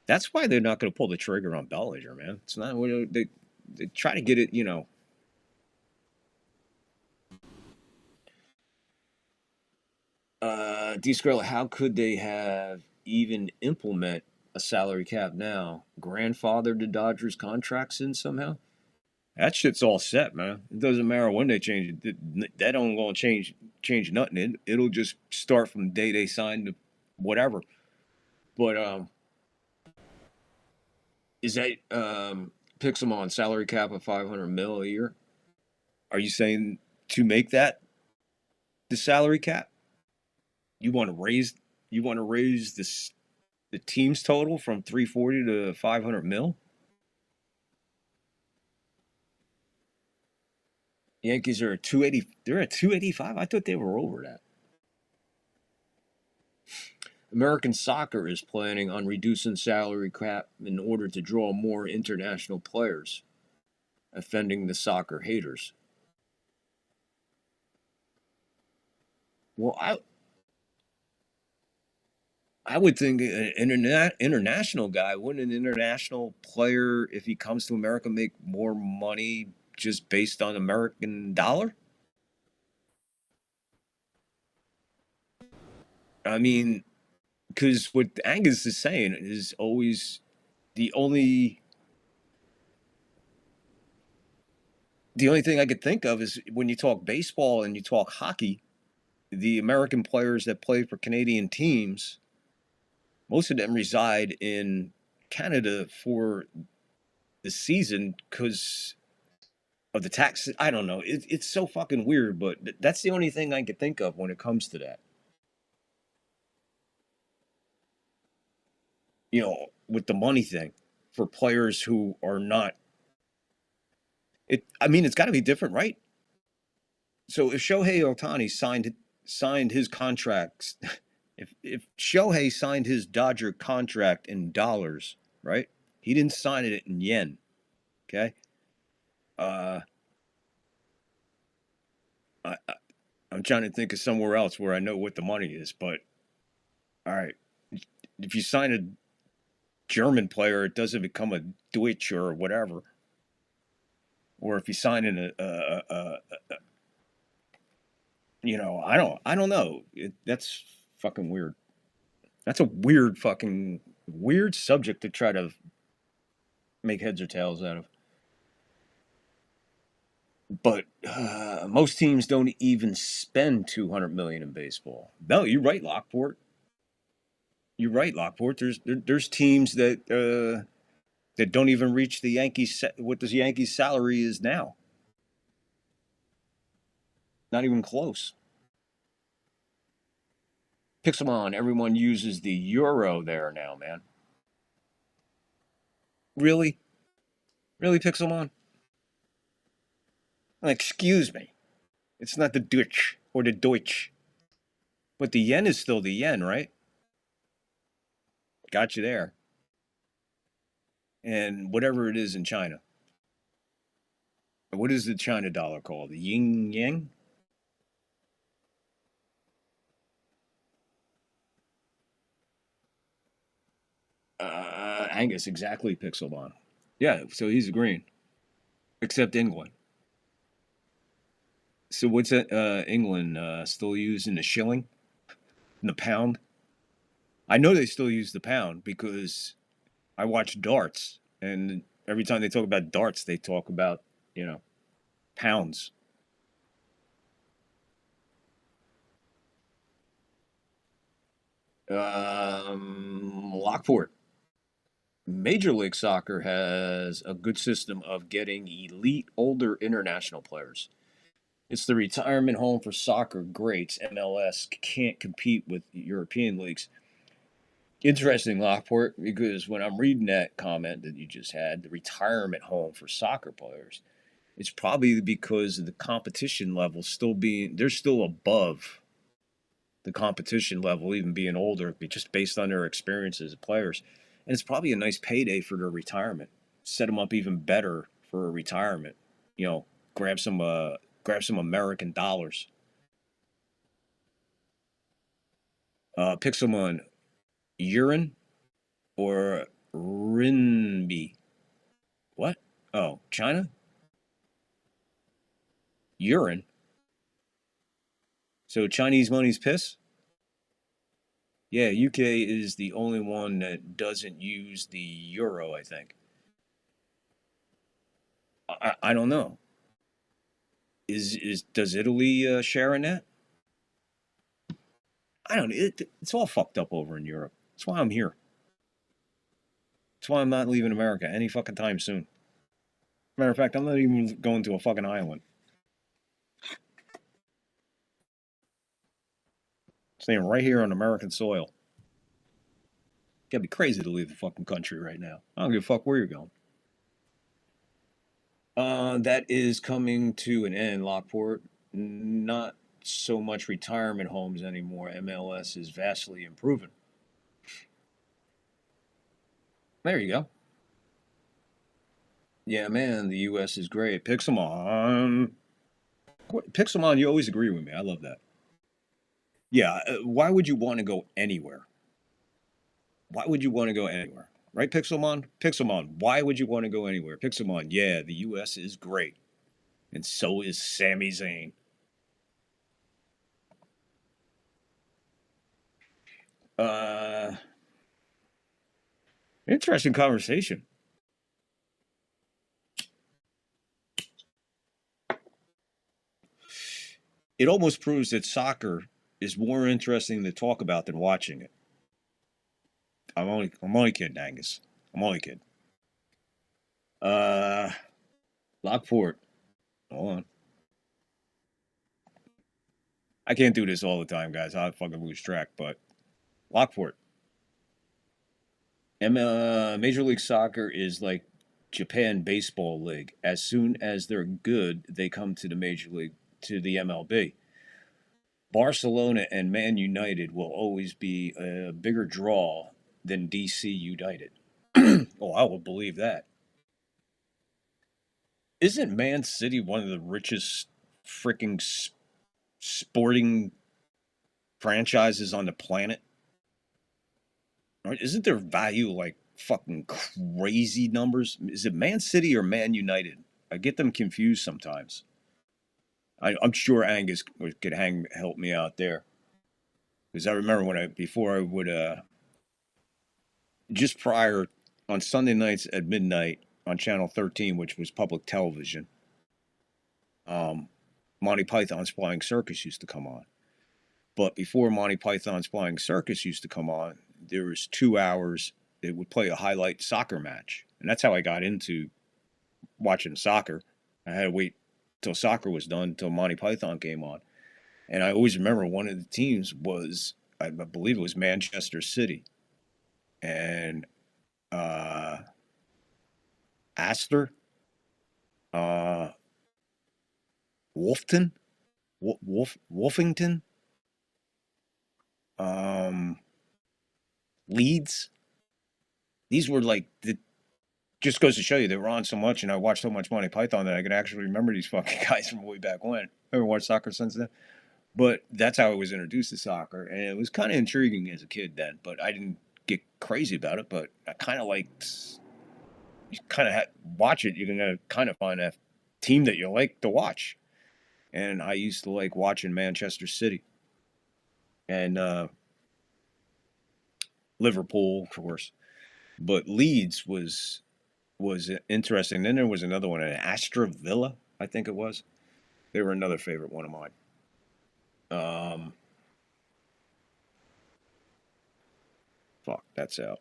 that's why they're not going to pull the trigger on Bellinger, man. It's not they try to get it, D. Skrilla, how could they have even implement a salary cap now? Grandfathered the Dodgers contracts in somehow? That shit's all set, man. It doesn't matter when they change it. That don't going to change nothing. It'll just start from the day they sign to whatever. But is that Pixelmon salary cap of $500 million a year? Are you saying to make that the salary cap? You want to raise the team's total from 340 to 500 mil? Yankees are at 280. They're at 285. I thought they were over that. American soccer is planning on reducing salary cap in order to draw more international players, offending the soccer haters. Well, I would think an international guy, wouldn't an international player, if he comes to America, make more money just based on American dollar? I mean, because what Angus is saying is always the only thing I could think of is when you talk baseball and you talk hockey, the American players that play for Canadian teams, most of them reside in Canada for the season because of the tax. I don't know. It's so fucking weird, but that's the only thing I could think of when it comes to that. You know, with the money thing for players who are not. I mean, it's got to be different, right? So if Shohei Ohtani signed his contracts, if Shohei signed his Dodger contract in dollars, right? He didn't sign it in yen. Okay. I'm trying to think of somewhere else where I know what the money is, but all right. If you sign a German player, it doesn't become a Deutsch or whatever. Or if you sign in you know, I don't know. That's fucking weird. That's a weird subject to try to make heads or tails out of. But most teams don't even spend $200 million in baseball. No, you're right, Lockport. You're right, Lockport. There's teams that don't even reach the Yankees. What the Yankees' salary is now. Not even close. Pixelmon, everyone uses the euro there now, man. Really? Really, Pixelmon? Excuse me. It's not the Dutch or the Deutsch. But the yen is still the yen, right? Got you there. And whatever it is in China. What is the China dollar called? The yin yang? Angus, exactly, Pixelmon. Yeah, so he's agreeing. Except England. So what's that? England still using the shilling? And the pound? I know they still use the pound because I watch darts. And every time they talk about darts, they talk about, you know, pounds. Lockport. Major League Soccer has a good system of getting elite older international players. It's the retirement home for soccer greats. MLS can't compete with European leagues. Interesting, Lockport, because when I'm reading that comment that you just had, the retirement home for soccer players, it's probably because of the competition level they're still above the competition level, even being older, just based on their experiences as players. And it's probably a nice payday for their retirement. Set them up even better for a retirement. You know, grab some American dollars. Pixelmon, urine or renminbi? What? Oh, China? Urine? So Chinese money's piss? Yeah, UK is the only one that doesn't use the euro, I think. I don't know. Does Italy share in that? I don't know. It's all fucked up over in Europe. That's why I'm here. That's why I'm not leaving America any fucking time soon. Matter of fact, I'm not even going to a fucking island. Staying right here on American soil. You gotta be crazy to leave the fucking country right now. I don't give a fuck where you're going. That is coming to an end, Lockport. Not so much retirement homes anymore. MLS is vastly improving. There you go. Yeah, man, the U.S. is great. Pixelmon. Pixelmon, you always agree with me. I love that. Yeah, why would you want to go anywhere? Why would you want to go anywhere? Right, Pixelmon? Pixelmon, why would you want to go anywhere? Pixelmon, yeah, the U.S. is great. And so is Sami Zayn. Interesting conversation. It almost proves that soccer is more interesting to talk about than watching it. I'm only kidding, Angus. I'm only kidding. Lockport. Hold on. I can't do this all the time, guys. I'll fucking lose track, but Lockport. Major League Soccer is like Japan Baseball League. As soon as they're good, they come to the Major League, to the MLB. Barcelona and Man United will always be a bigger draw than DC United. Oh, I will believe that. Isn't Man City one of the richest freaking sporting franchises on the planet? Right? Isn't their value like fucking crazy numbers? Is it Man City or Man United? I get them confused sometimes. I'm sure Angus could help me out there, because I remember before I would just prior on Sunday nights at midnight on Channel 13, which was public television, Monty Python's Flying Circus used to come on. But before Monty Python's Flying Circus used to come on, there was 2 hours. It would play a highlight soccer match, and that's how I got into watching soccer. I had to wait till soccer was done, till Monty Python came on. And I always remember one of the teams was, I believe it was Manchester City. And Astor, Wolfington, Leeds. These were like just goes to show you they were on so much, and I watched so much Monty Python that I could actually remember these fucking guys from way back when. I haven't watched soccer since then. But that's how I was introduced to soccer, and it was kind of intriguing as a kid then, but I didn't get crazy about it, but I kind of liked, you kind of watch it, you're going to kind of find a team that you like to watch. And I used to like watching Manchester City. And Liverpool, of course. But Leeds was interesting. Then there was another one, Aston Villa, I think it was. They were another favorite one of mine. Fuck, that's out.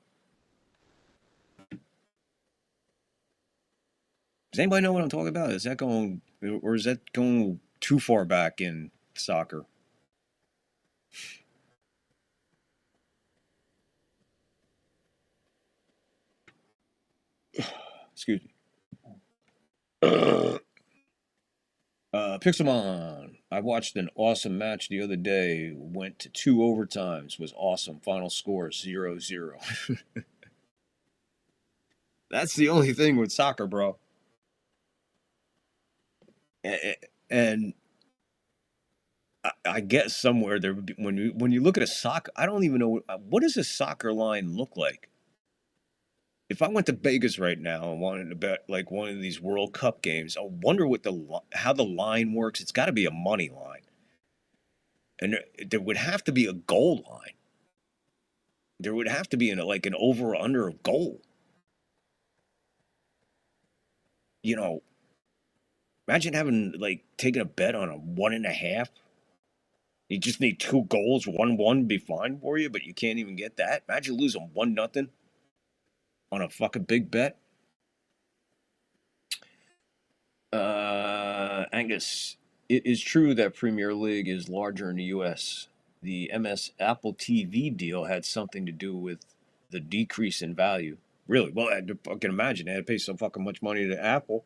Does anybody know what I'm talking about? Is that going too far back in soccer? Excuse me. Pixelmon. I watched an awesome match the other day. Went to 2 overtimes. Was awesome. Final score 0-0. That's the only thing with soccer, bro. And I guess somewhere there would be, when you look at a soccer, I don't even know what does a soccer line look like. If I went to Vegas right now and wanted to bet like one of these World Cup games, I wonder how the line works. It's got to be a money line, and there would have to be a goal line. There would have to be an over or under of goal. You know, imagine having taking a bet on a 1.5. You just need 2 goals, 1-1 be fine for you, but you can't even get that. Imagine losing 1-0 on a fucking big bet. Angus, it is true that Premier League is larger in the U.S. The MS Apple TV deal had something to do with the decrease in value. Really? Well, I can imagine they had to pay so fucking much money to Apple.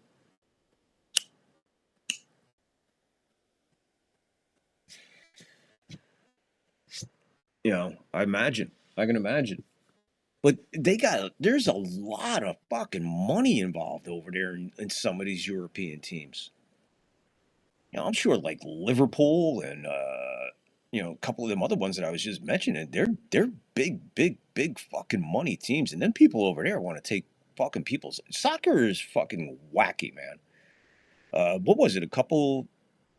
You know, I can imagine. But there's a lot of fucking money involved over there in some of these European teams. I'm sure like Liverpool and a couple of them other ones that I was just mentioning, they're big fucking money teams. And then people over there want to take fucking people's soccer is fucking wacky, man. What was it? A couple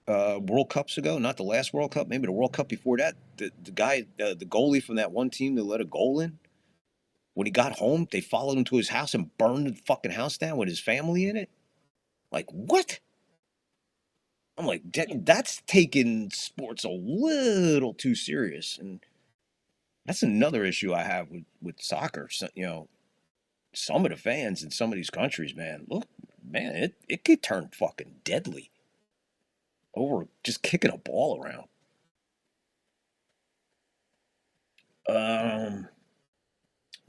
World Cups ago, not the last World Cup, maybe the World Cup before that. The guy, the goalie from that one team that let a goal in. When he got home, they followed him to his house and burned the fucking house down with his family in it. Like, what? I'm like, that's taking sports a little too serious. And that's another issue I have with soccer. So, some of the fans in some of these countries, man, look, man, it could turn fucking deadly over just kicking a ball around.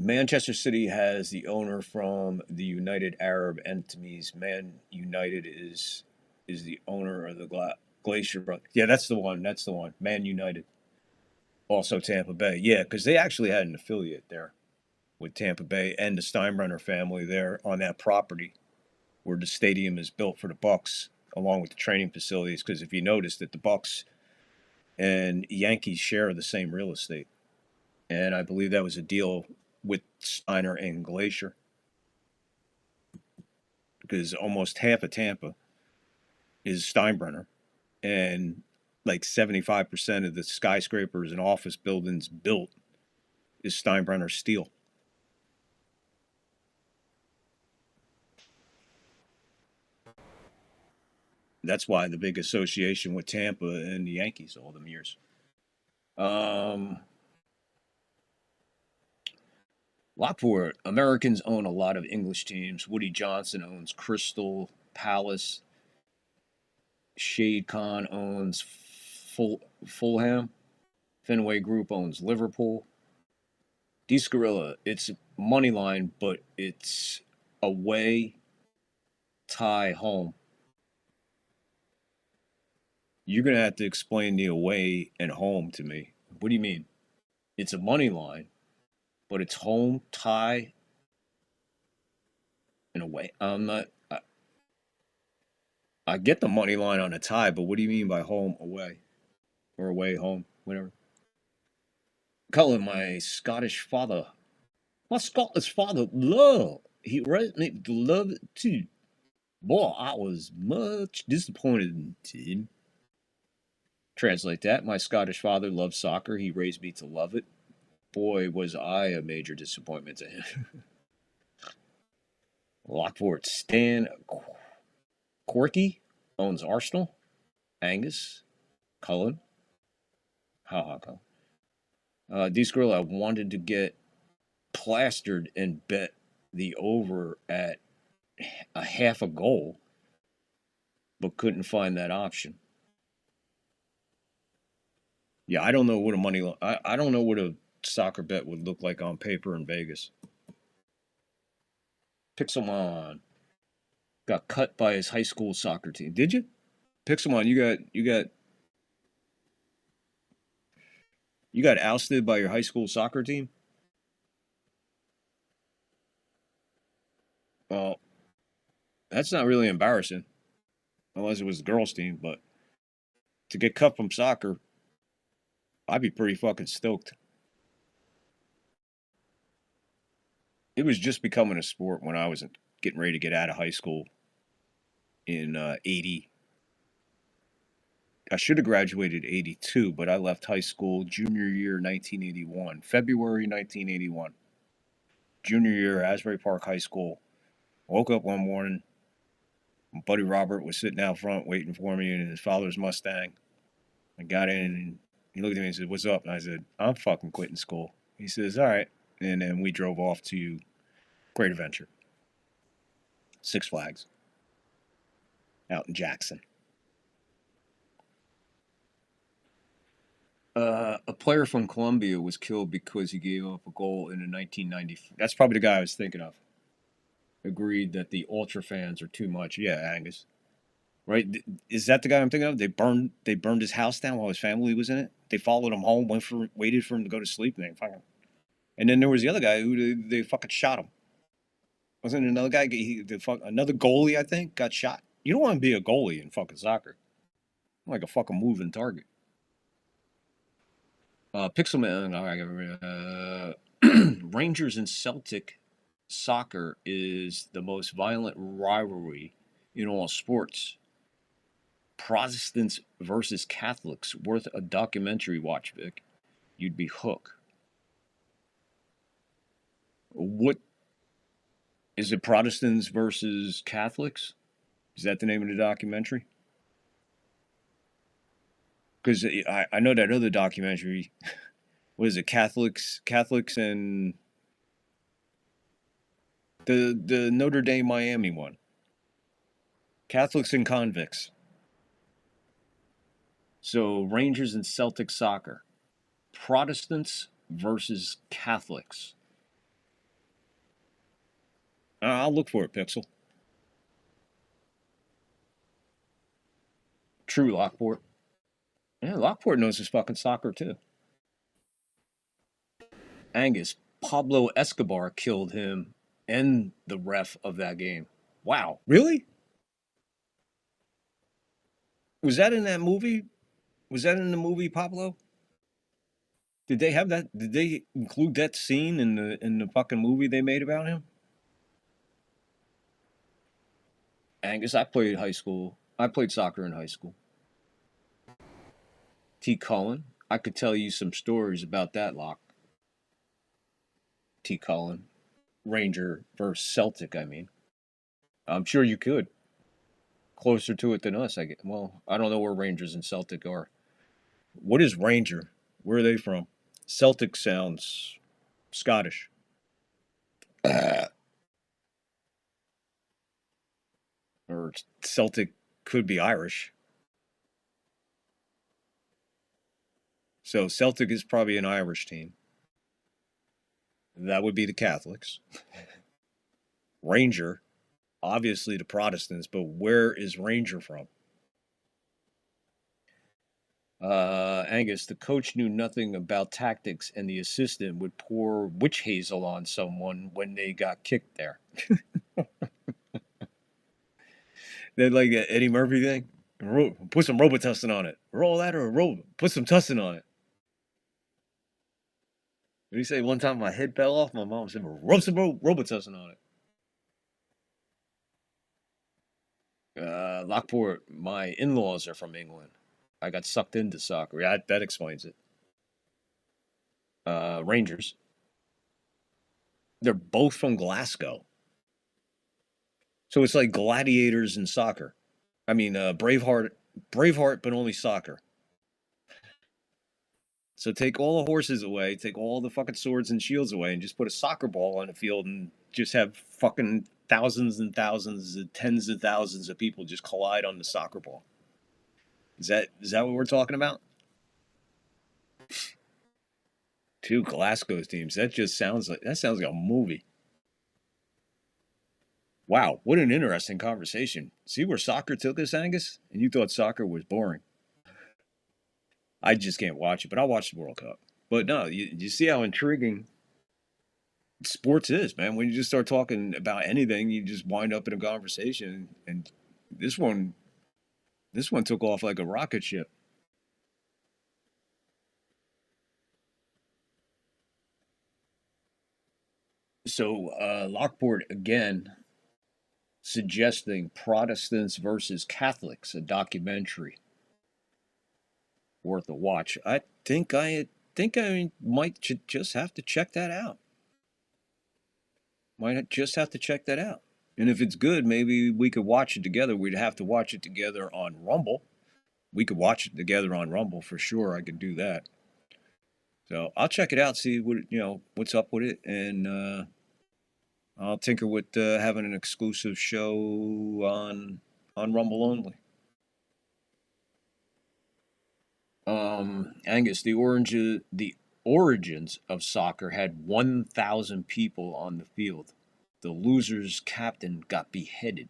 Manchester City has the owner from the United Arab Emirates. Man United is the owner of the Glacier Brothers. Yeah, that's the one. Man United. Also Tampa Bay. Yeah, because they actually had an affiliate there with Tampa Bay and the Steinbrenner family there on that property where the stadium is built for the Bucks, along with the training facilities. Because if you notice that the Bucks and Yankees share the same real estate. And I believe that was a deal with Steiner and Glacier, because almost half of Tampa is Steinbrenner, and like 75% of the skyscrapers and office buildings built is Steinbrenner steel. That's why the big association with Tampa and the Yankees all them years. Lockport, Americans own a lot of English teams. Woody Johnson owns Crystal Palace. Shade Khan owns Fulham. Fenway Group owns Liverpool. Gorilla, it's money line, but it's away, tie, home. You're going to have to explain the away and home to me. What do you mean? It's a money line, but it's home, tie, and away. I'm not. I get the money line on a tie, but what do you mean by home, away, or away, home, whatever? Cullen, my Scottish father, he raised me to love it too. Boy, I was much disappointed in him. Translate that. My Scottish father loved soccer. He raised me to love it. Boy, was I a major disappointment to him. Lockport, Stan Corky owns Arsenal. Angus, Cullen. Cullen. D-Skrill, I wanted to get plastered and bet the over at a half a goal, but couldn't find that option. Yeah, I don't know what I don't know what a soccer bet would look like on paper in Vegas. Pixelmon got cut by his high school soccer team. Did you? Pixelmon, you got ousted by your high school soccer team? Well, that's not really embarrassing, unless it was the girls' team, but to get cut from soccer, I'd be pretty fucking stoked. It was just becoming a sport when I was getting ready to get out of high school in 80. I should have graduated 82, but I left high school junior year 1981, February 1981. Junior year, Asbury Park High School. Woke up one morning, my buddy Robert was sitting out front waiting for me in his father's Mustang. I got in and he looked at me and said, "What's up?" And I said, "I'm fucking quitting school." He says, "All right." And then we drove off to Great Adventure. Six Flags. Out in Jackson. A player from Colombia was killed because he gave up a goal in a 1990. That's probably the guy I was thinking of. Agreed that the ultra fans are too much. Yeah, Angus. Right? Is that the guy I'm thinking of? They burned his house down while his family was in it. They followed him home, waited for him to go to sleep, and they found him. And then there was the other guy who they fucking shot him. Wasn't another guy? Another goalie, I think, got shot. You don't want to be a goalie in fucking soccer. Like a fucking moving target. Pixelman, Rangers and Celtic soccer is the most violent rivalry in all sports. Protestants versus Catholics, worth a documentary watch, Vic. You'd be hooked. What is it? Protestants versus Catholics? Is that the name of the documentary? Because I know that other documentary. What is it? Catholics and the Notre Dame Miami one. Catholics and convicts. So Rangers and Celtic soccer. Protestants versus Catholics. I'll look for it, Pixel. True, Lockport. Yeah, Lockport knows his fucking soccer, too. Angus, Pablo Escobar killed him and the ref of that game. Wow. Really? Was that in that movie? Was that in the movie, Pablo? Did they have that? Did they include that scene in the fucking movie they made about him? Angus, I played soccer in high school. T. Cullen, I could tell you some stories about that, Lock. T. Cullen, Ranger versus Celtic, I mean. I'm sure you could. Closer to it than us, I get. Well, I don't know where Rangers and Celtic are. What is Ranger? Where are they from? Celtic sounds Scottish. Or Celtic could be Irish. So Celtic is probably an Irish team. That would be the Catholics. Ranger, obviously the Protestants, but where is Ranger from? Angus, the coach knew nothing about tactics, and the assistant would pour witch hazel on someone when they got kicked there. They're like that Eddie Murphy thing. Put some Robitussin on it. Roll that or put some tussin on it. What did he say? One time my head fell off. My mom said, rub some Robitussin on it. Lockport, my in-laws are from England. I got sucked into soccer. Yeah, that explains it. Rangers. They're both from Glasgow. So it's like gladiators in soccer. I mean, Braveheart, but only soccer. So take all the horses away, take all the fucking swords and shields away, and just put a soccer ball on the field and just have fucking thousands and thousands, tens of thousands of people just collide on the soccer ball. Is that what we're talking about? Two Glasgow teams. That sounds like a movie. Wow, what an interesting conversation. See where soccer took us, Angus? And you thought soccer was boring. I just can't watch it, but I'll watch the World Cup. But no, you see how intriguing sports is, man. When you just start talking about anything, you just wind up in a conversation. And this one took off like a rocket ship. So Lockport again suggesting Protestants versus Catholics, a documentary worth a watch. I think I might just have to check that out. Might just have to check that out. And if it's good, maybe we could watch it together. We'd have to watch it together on Rumble. We could watch it together on Rumble for sure. I could do that. So I'll check it out, see what's up with it, and I'll tinker with having an exclusive show on Rumble only. Angus, the origins of soccer had 1,000 people on the field. The loser's captain got beheaded.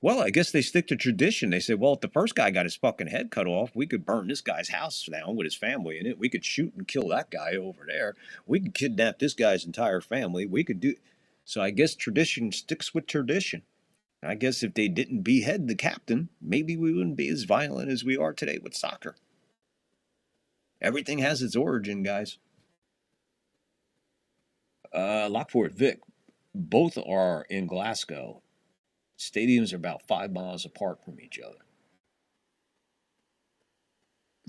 Well, I guess they stick to tradition. They say, well, if the first guy got his fucking head cut off, we could burn this guy's house down with his family in it. We could shoot and kill that guy over there. We could kidnap this guy's entire family. We could do. So I guess tradition sticks with tradition. I guess if they didn't behead the captain, maybe we wouldn't be as violent as we are today with soccer. Everything has its origin, guys. Lockport Vic, both are in Glasgow. Stadiums are about 5 miles apart from each other.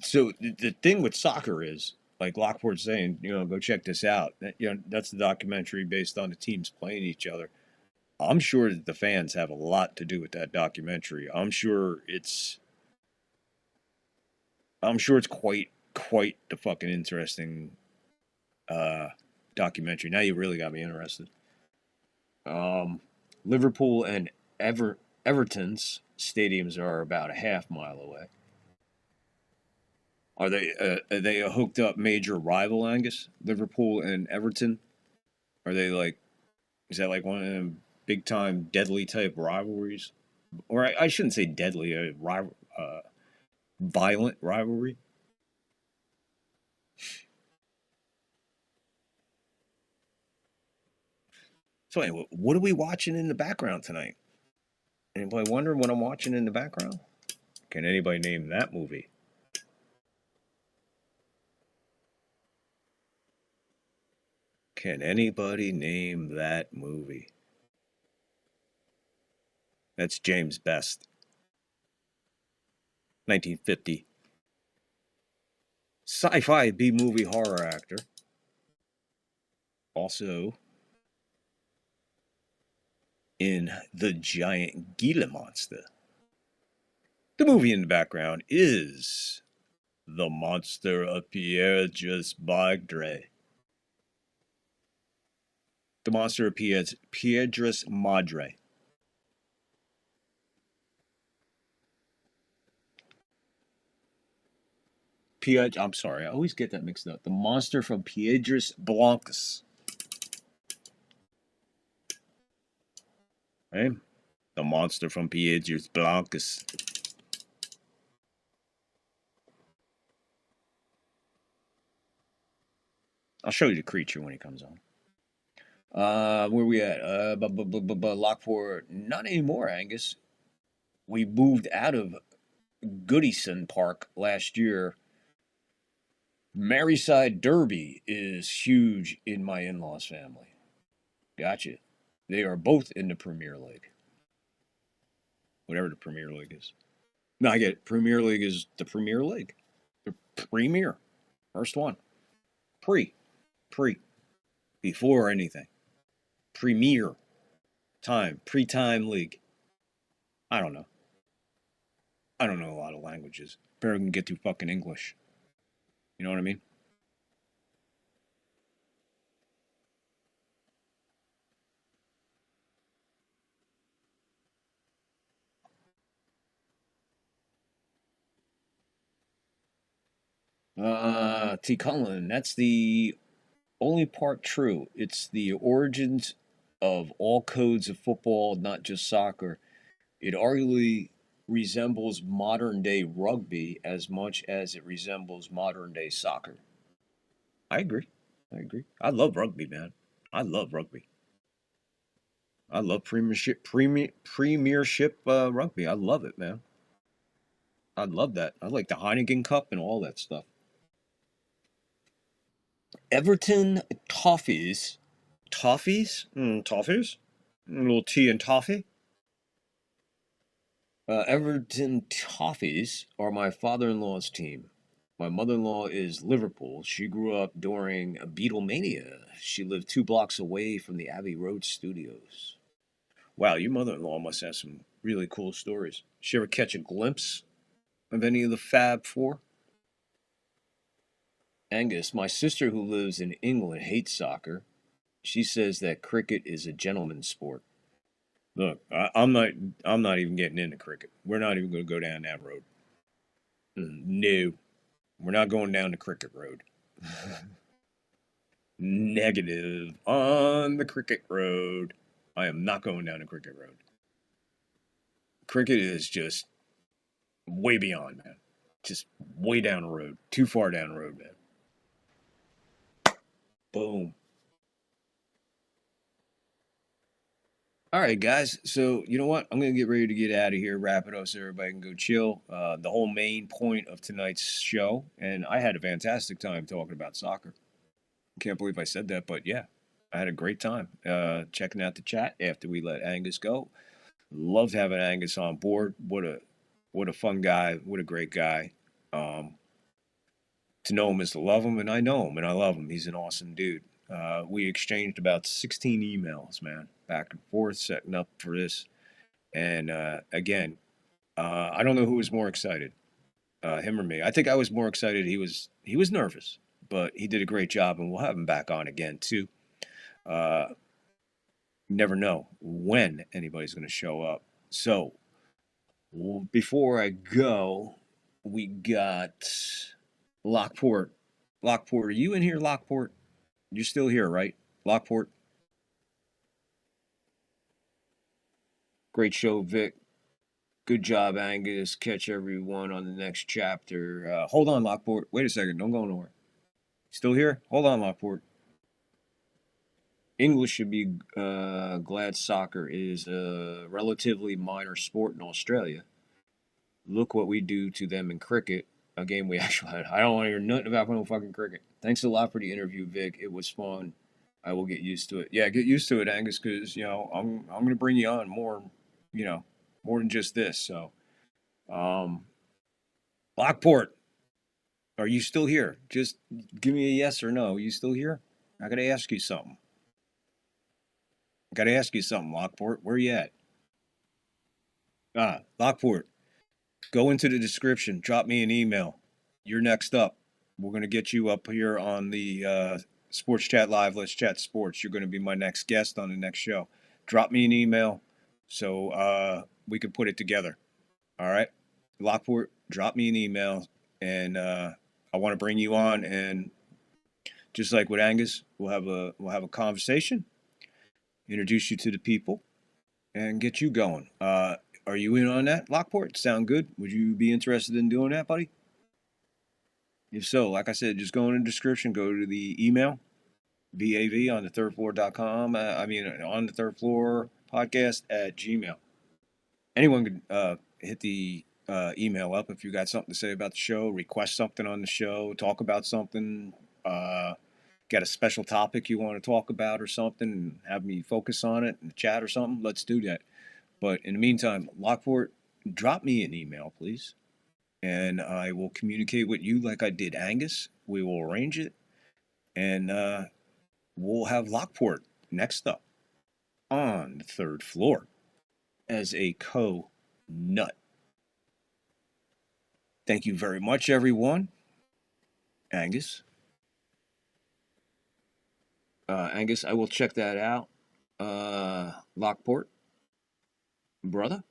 So the thing with soccer is, like Lockport's saying, go check this out. That's the documentary based on the teams playing each other. I'm sure that the fans have a lot to do with that documentary. I'm sure it's quite the fucking interesting documentary. Now you really got me interested. Liverpool and Everton's stadiums are about a half mile away. Are they a hooked up major rival, Angus? Liverpool and Everton? Are they is that like one of them big time deadly type rivalries? Or I shouldn't say deadly, violent rivalry? So anyway, what are we watching in the background tonight? Anybody wondering what I'm watching in the background? Can anybody name that movie? Can anybody name that movie? That's James Best. 1950. Sci-fi B-movie horror actor. Also in The Giant Gila Monster. The movie in the background is The Monster of Piedras Madre. The Monster of Piedras Madre. I'm sorry, I always get that mixed up. The Monster from Piedras Blancas. Hey, the Monster from Piedras Blancas. I'll show you the creature when he comes on. Where we at? Lockport. Not anymore, Angus. We moved out of Goodison Park last year. Maryside Derby is huge in my in-laws' family. Gotcha. They are both in the Premier League. Whatever the Premier League is. No, I get it. Premier League is the Premier League. The Premier. First one. Pre. Before anything. Premier. Time. Pre-time league. I don't know. I don't know a lot of languages. Better than get through fucking English. You know what I mean? T. Cullen, that's the only part true. It's the origins of all codes of football, not just soccer. It arguably resembles modern day rugby as much as it resembles modern day soccer. I agree. I love rugby, man. I love rugby. I love premiership rugby. I love it, man. I love that. I like the Heineken Cup and all that stuff. Everton Toffees. Toffees? Toffees? A little tea and toffee? Everton Toffees are my father-in-law's team. My mother-in-law is Liverpool. She grew up during Beatlemania. She lived 2 blocks away from the Abbey Road studios. Wow, your mother-in-law must have some really cool stories. She ever catch a glimpse of any of the Fab Four? Angus, my sister who lives in England hates soccer. She says that cricket is a gentleman's sport. Look, I'm not even getting into cricket. We're not even going to go down that road. No, we're not going down the cricket road. Negative on the cricket road. I am not going down the cricket road. Cricket is just way beyond, man. Just way down the road. Too far down the road, man. Boom. All right, guys. So, you know what? I'm going to get ready to get out of here, wrap it up so everybody can go chill. The whole main point of tonight's show, and I had a fantastic time talking about soccer. Can't believe I said that, but yeah, I had a great time checking out the chat after we let Angus go. Loved having Angus on board. What a fun guy. What a great guy. To know him is to love him, and I know him, and I love him. He's an awesome dude. We exchanged about 16 emails, man, back and forth, setting up for this. And again, I don't know who was more excited, him or me. I think I was more excited. He was nervous, but he did a great job, and we'll have him back on again too. Never know when anybody's going to show up. So before I go, we got Lockport. Lockport, are you in here, Lockport? You're still here, right? Lockport? Great show, Vic. Good job, Angus. Catch everyone on the next chapter. Hold on, Lockport. Wait a second. Don't go nowhere. Still here? Hold on, Lockport. English should be glad soccer is a relatively minor sport in Australia. Look what we do to them in cricket, a game we actually had. I don't want to hear nothing about no fucking cricket. Thanks a lot for the interview, Vic. It was fun. I will get used to it. Yeah, get used to it, Angus, because, I'm going to bring you on more, more than just this. So, Lockport, are you still here? Just give me a yes or no. Are you still here? I got to ask you something. Lockport. Where you at? Lockport, go into the description. Drop me an email. You're next up. We're going to get you up here on the Sports Chat Live. Let's Chat Sports. You're going to be my next guest on the next show. Drop me an email so we can put it together. All right? Lockport, drop me an email, and I want to bring you on. And just like with Angus, we'll have a conversation, introduce you to the people, and get you going. Are you in on that, Lockport? Sound good? Would you be interested in doing that, buddy? If so, like I said, just go in the description, go to the email, VAV on the thirdfloor.com. On the third floor podcast at Gmail. Anyone can hit the email up if you got something to say about the show, request something on the show, talk about something, got a special topic you want to talk about or something, and have me focus on it in the chat or something. Let's do that. But in the meantime, Lockport, drop me an email, please. And I will communicate with you like I did Angus. We will arrange it. And we'll have Lockport next up on the third floor as a co-nut. Thank you very much, everyone. Angus. Angus, I will check that out. Lockport. Brother.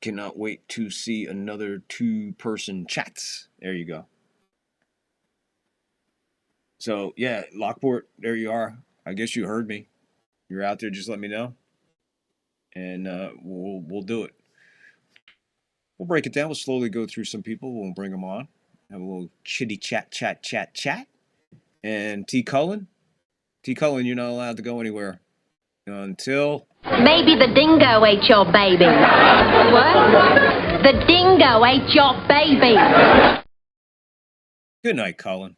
Cannot wait to see another two-person chats. There you go. So, yeah, Lockport, there you are. I guess you heard me. You're out there, just let me know. And we'll do it. We'll break it down. We'll slowly go through some people. We'll bring them on. Have a little chitty chat. And T. Cullen, you're not allowed to go anywhere until... Maybe the dingo ate your baby. What? The dingo ate your baby. Good night, Cullen.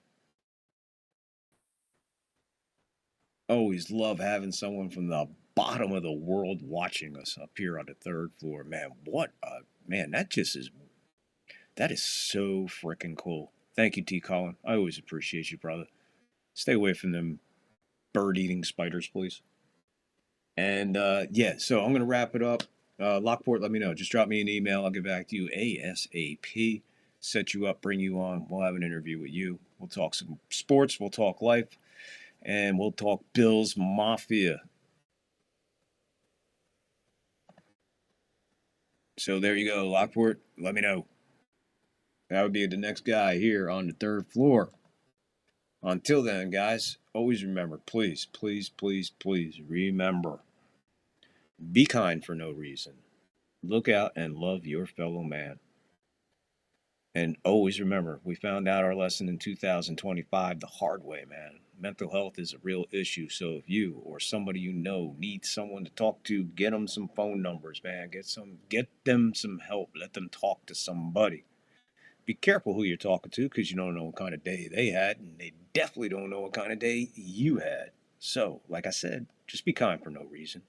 Always love having someone from the bottom of the world watching us up here on the third floor. Man, that is so freaking cool. Thank you, T. Cullen. I always appreciate you, brother. Stay away from them bird-eating spiders, please. And, so I'm going to wrap it up. Lockport, let me know. Just drop me an email. I'll get back to you ASAP. Set you up, bring you on. We'll have an interview with you. We'll talk some sports. We'll talk life. And we'll talk Bills Mafia. So there you go, Lockport. Let me know. That would be the next guy here on the third floor. Until then, guys, always remember, please remember, be kind for no reason. look out and love your fellow man. And always remember, we found out our lesson in 2025 the hard way, man. Mental health is a real issue. So if you or somebody you know needs someone to talk to, get them some phone numbers, man. Get them some help. Let them talk to somebody. Be careful who you're talking to, because you don't know what kind of day they had, and they definitely don't know what kind of day you had. So, like I said, just be kind for no reason,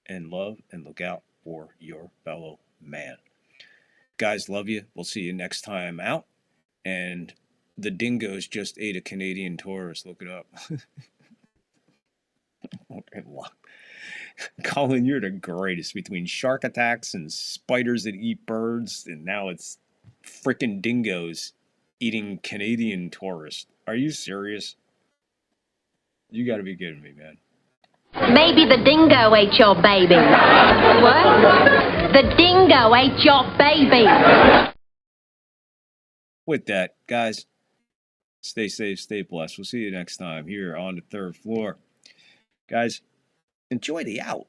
and love and look out for your fellow man. Guys, love you. We'll see you next time out. And the dingoes just ate a Canadian tourist. Look it up. Colin, you're the greatest. Between shark attacks and spiders that eat birds, and now it's freaking dingoes eating Canadian tourists. Are you serious? You got to be kidding me, man. Maybe the dingo ate your baby. What? The dingo ate your baby. With that, guys, stay safe, stay blessed. We'll see you next time here on the third floor. Guys, enjoy the out.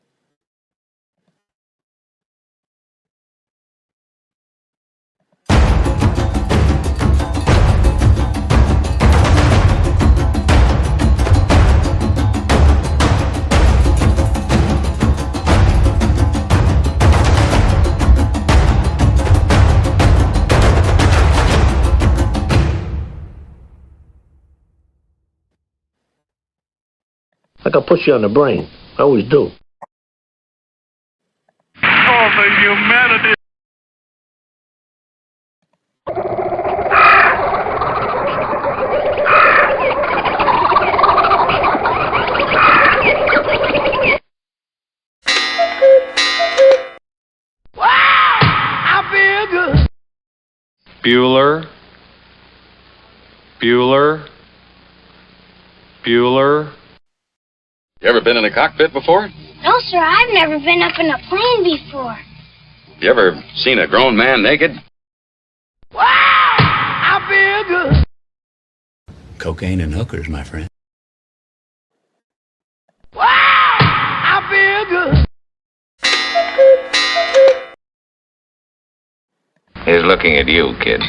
Like I push you on the brain. I always do. Oh, the humanity. Wow! I feel good. Bueller. Bueller. Bueller. You ever been in a cockpit before? No, sir, I've never been up in a plane before. You ever seen a grown man naked? Wow! I feel good. Cocaine and hookers, my friend. Wow! I feel good. He's looking at you, kid.